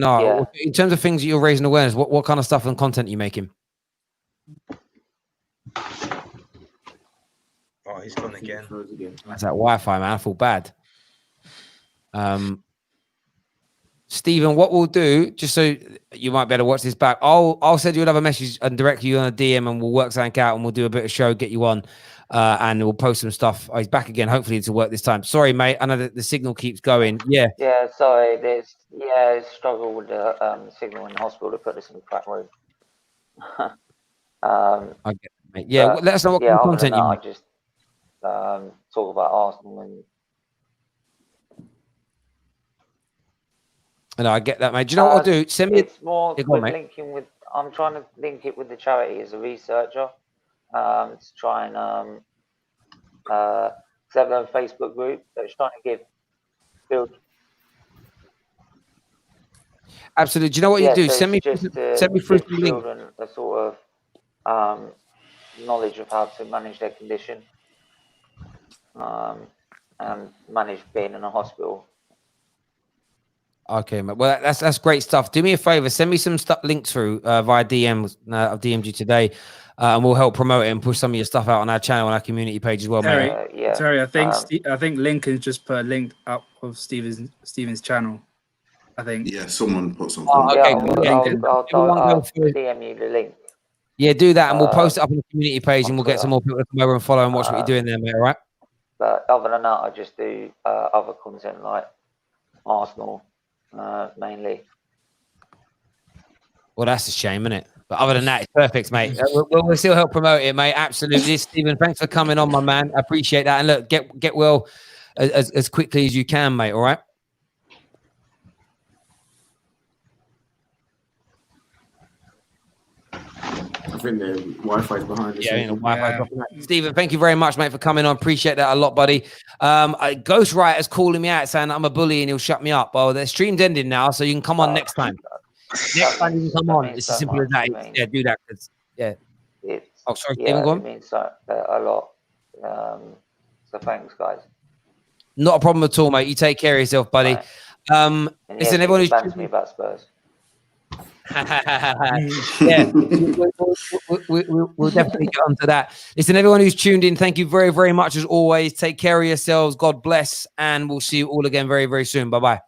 terms of things that you're raising awareness, what kind of stuff and content are you making? Oh, he's gone again. That's that Wi-Fi, man. I feel bad. Stephen, what we'll do, just so you might be able to watch this back, I'll send you another message and direct you on a DM and we'll work something out and we'll do a bit of show, get you on. and we'll post some stuff. He's back again, hopefully to work this time. Sorry, mate. I know that the signal keeps going. Yeah. Yeah, sorry. There's struggle with the signal in the hospital to put this in the crack room. I get it, mate. Yeah, let us know what kind of content you make. I just talk about Arsenal and I get that, mate. Do you know what I'll do? Send me. It's more linking with. I'm trying to link it with the charity as a researcher to try and set up a Facebook group that's trying to build. Absolutely. Do you know what you do? So send me through some link. Children a sort of knowledge of how to manage their condition and manage being in a hospital. Okay, mate. Well, that's great stuff. Do me a favor, send me some links through via DM. I've DM'd you today, and we'll help promote it and push some of your stuff out on our channel and our community page as well, Terry, mate. Terry, I think Lincoln's just put a link up of Steven's channel. I think. Yeah, someone put something. I'll I'll DM you the link. Yeah, do that, and we'll post it up on the community page, and we'll get some more people to come over and follow and watch what you're doing there, mate. All right. But other than that, I just do other content like Arsenal. Mainly. Well, that's a shame, isn't it? But other than that, it's perfect, mate. We'll still help promote it, mate. Absolutely. Stephen, thanks for coming on, my man. I appreciate that. And look, get well as quickly as you can, mate. All right. I think the Wi-Fi is behind us. Yeah, the Wi-Fi. Stephen, thank you very much, mate, for coming on. Appreciate that a lot, buddy. Ghostwriter's calling me out saying that I'm a bully and he'll shut me up. Well, the stream's ending now, so you can come on next time. Next time you can come on. It's as simple as that. Yeah, do that. Yeah. Sorry, Stephen, go on. It means a lot. So thanks, guys. Not a problem at all, mate. You take care of yourself, buddy. Right. Listen, everyone who's bans me about Spurs. Yeah, we'll definitely get onto that. Listen, everyone who's tuned in, thank you very, very much as always. Take care of yourselves. God bless, and we'll see you all again very, very soon. Bye-bye.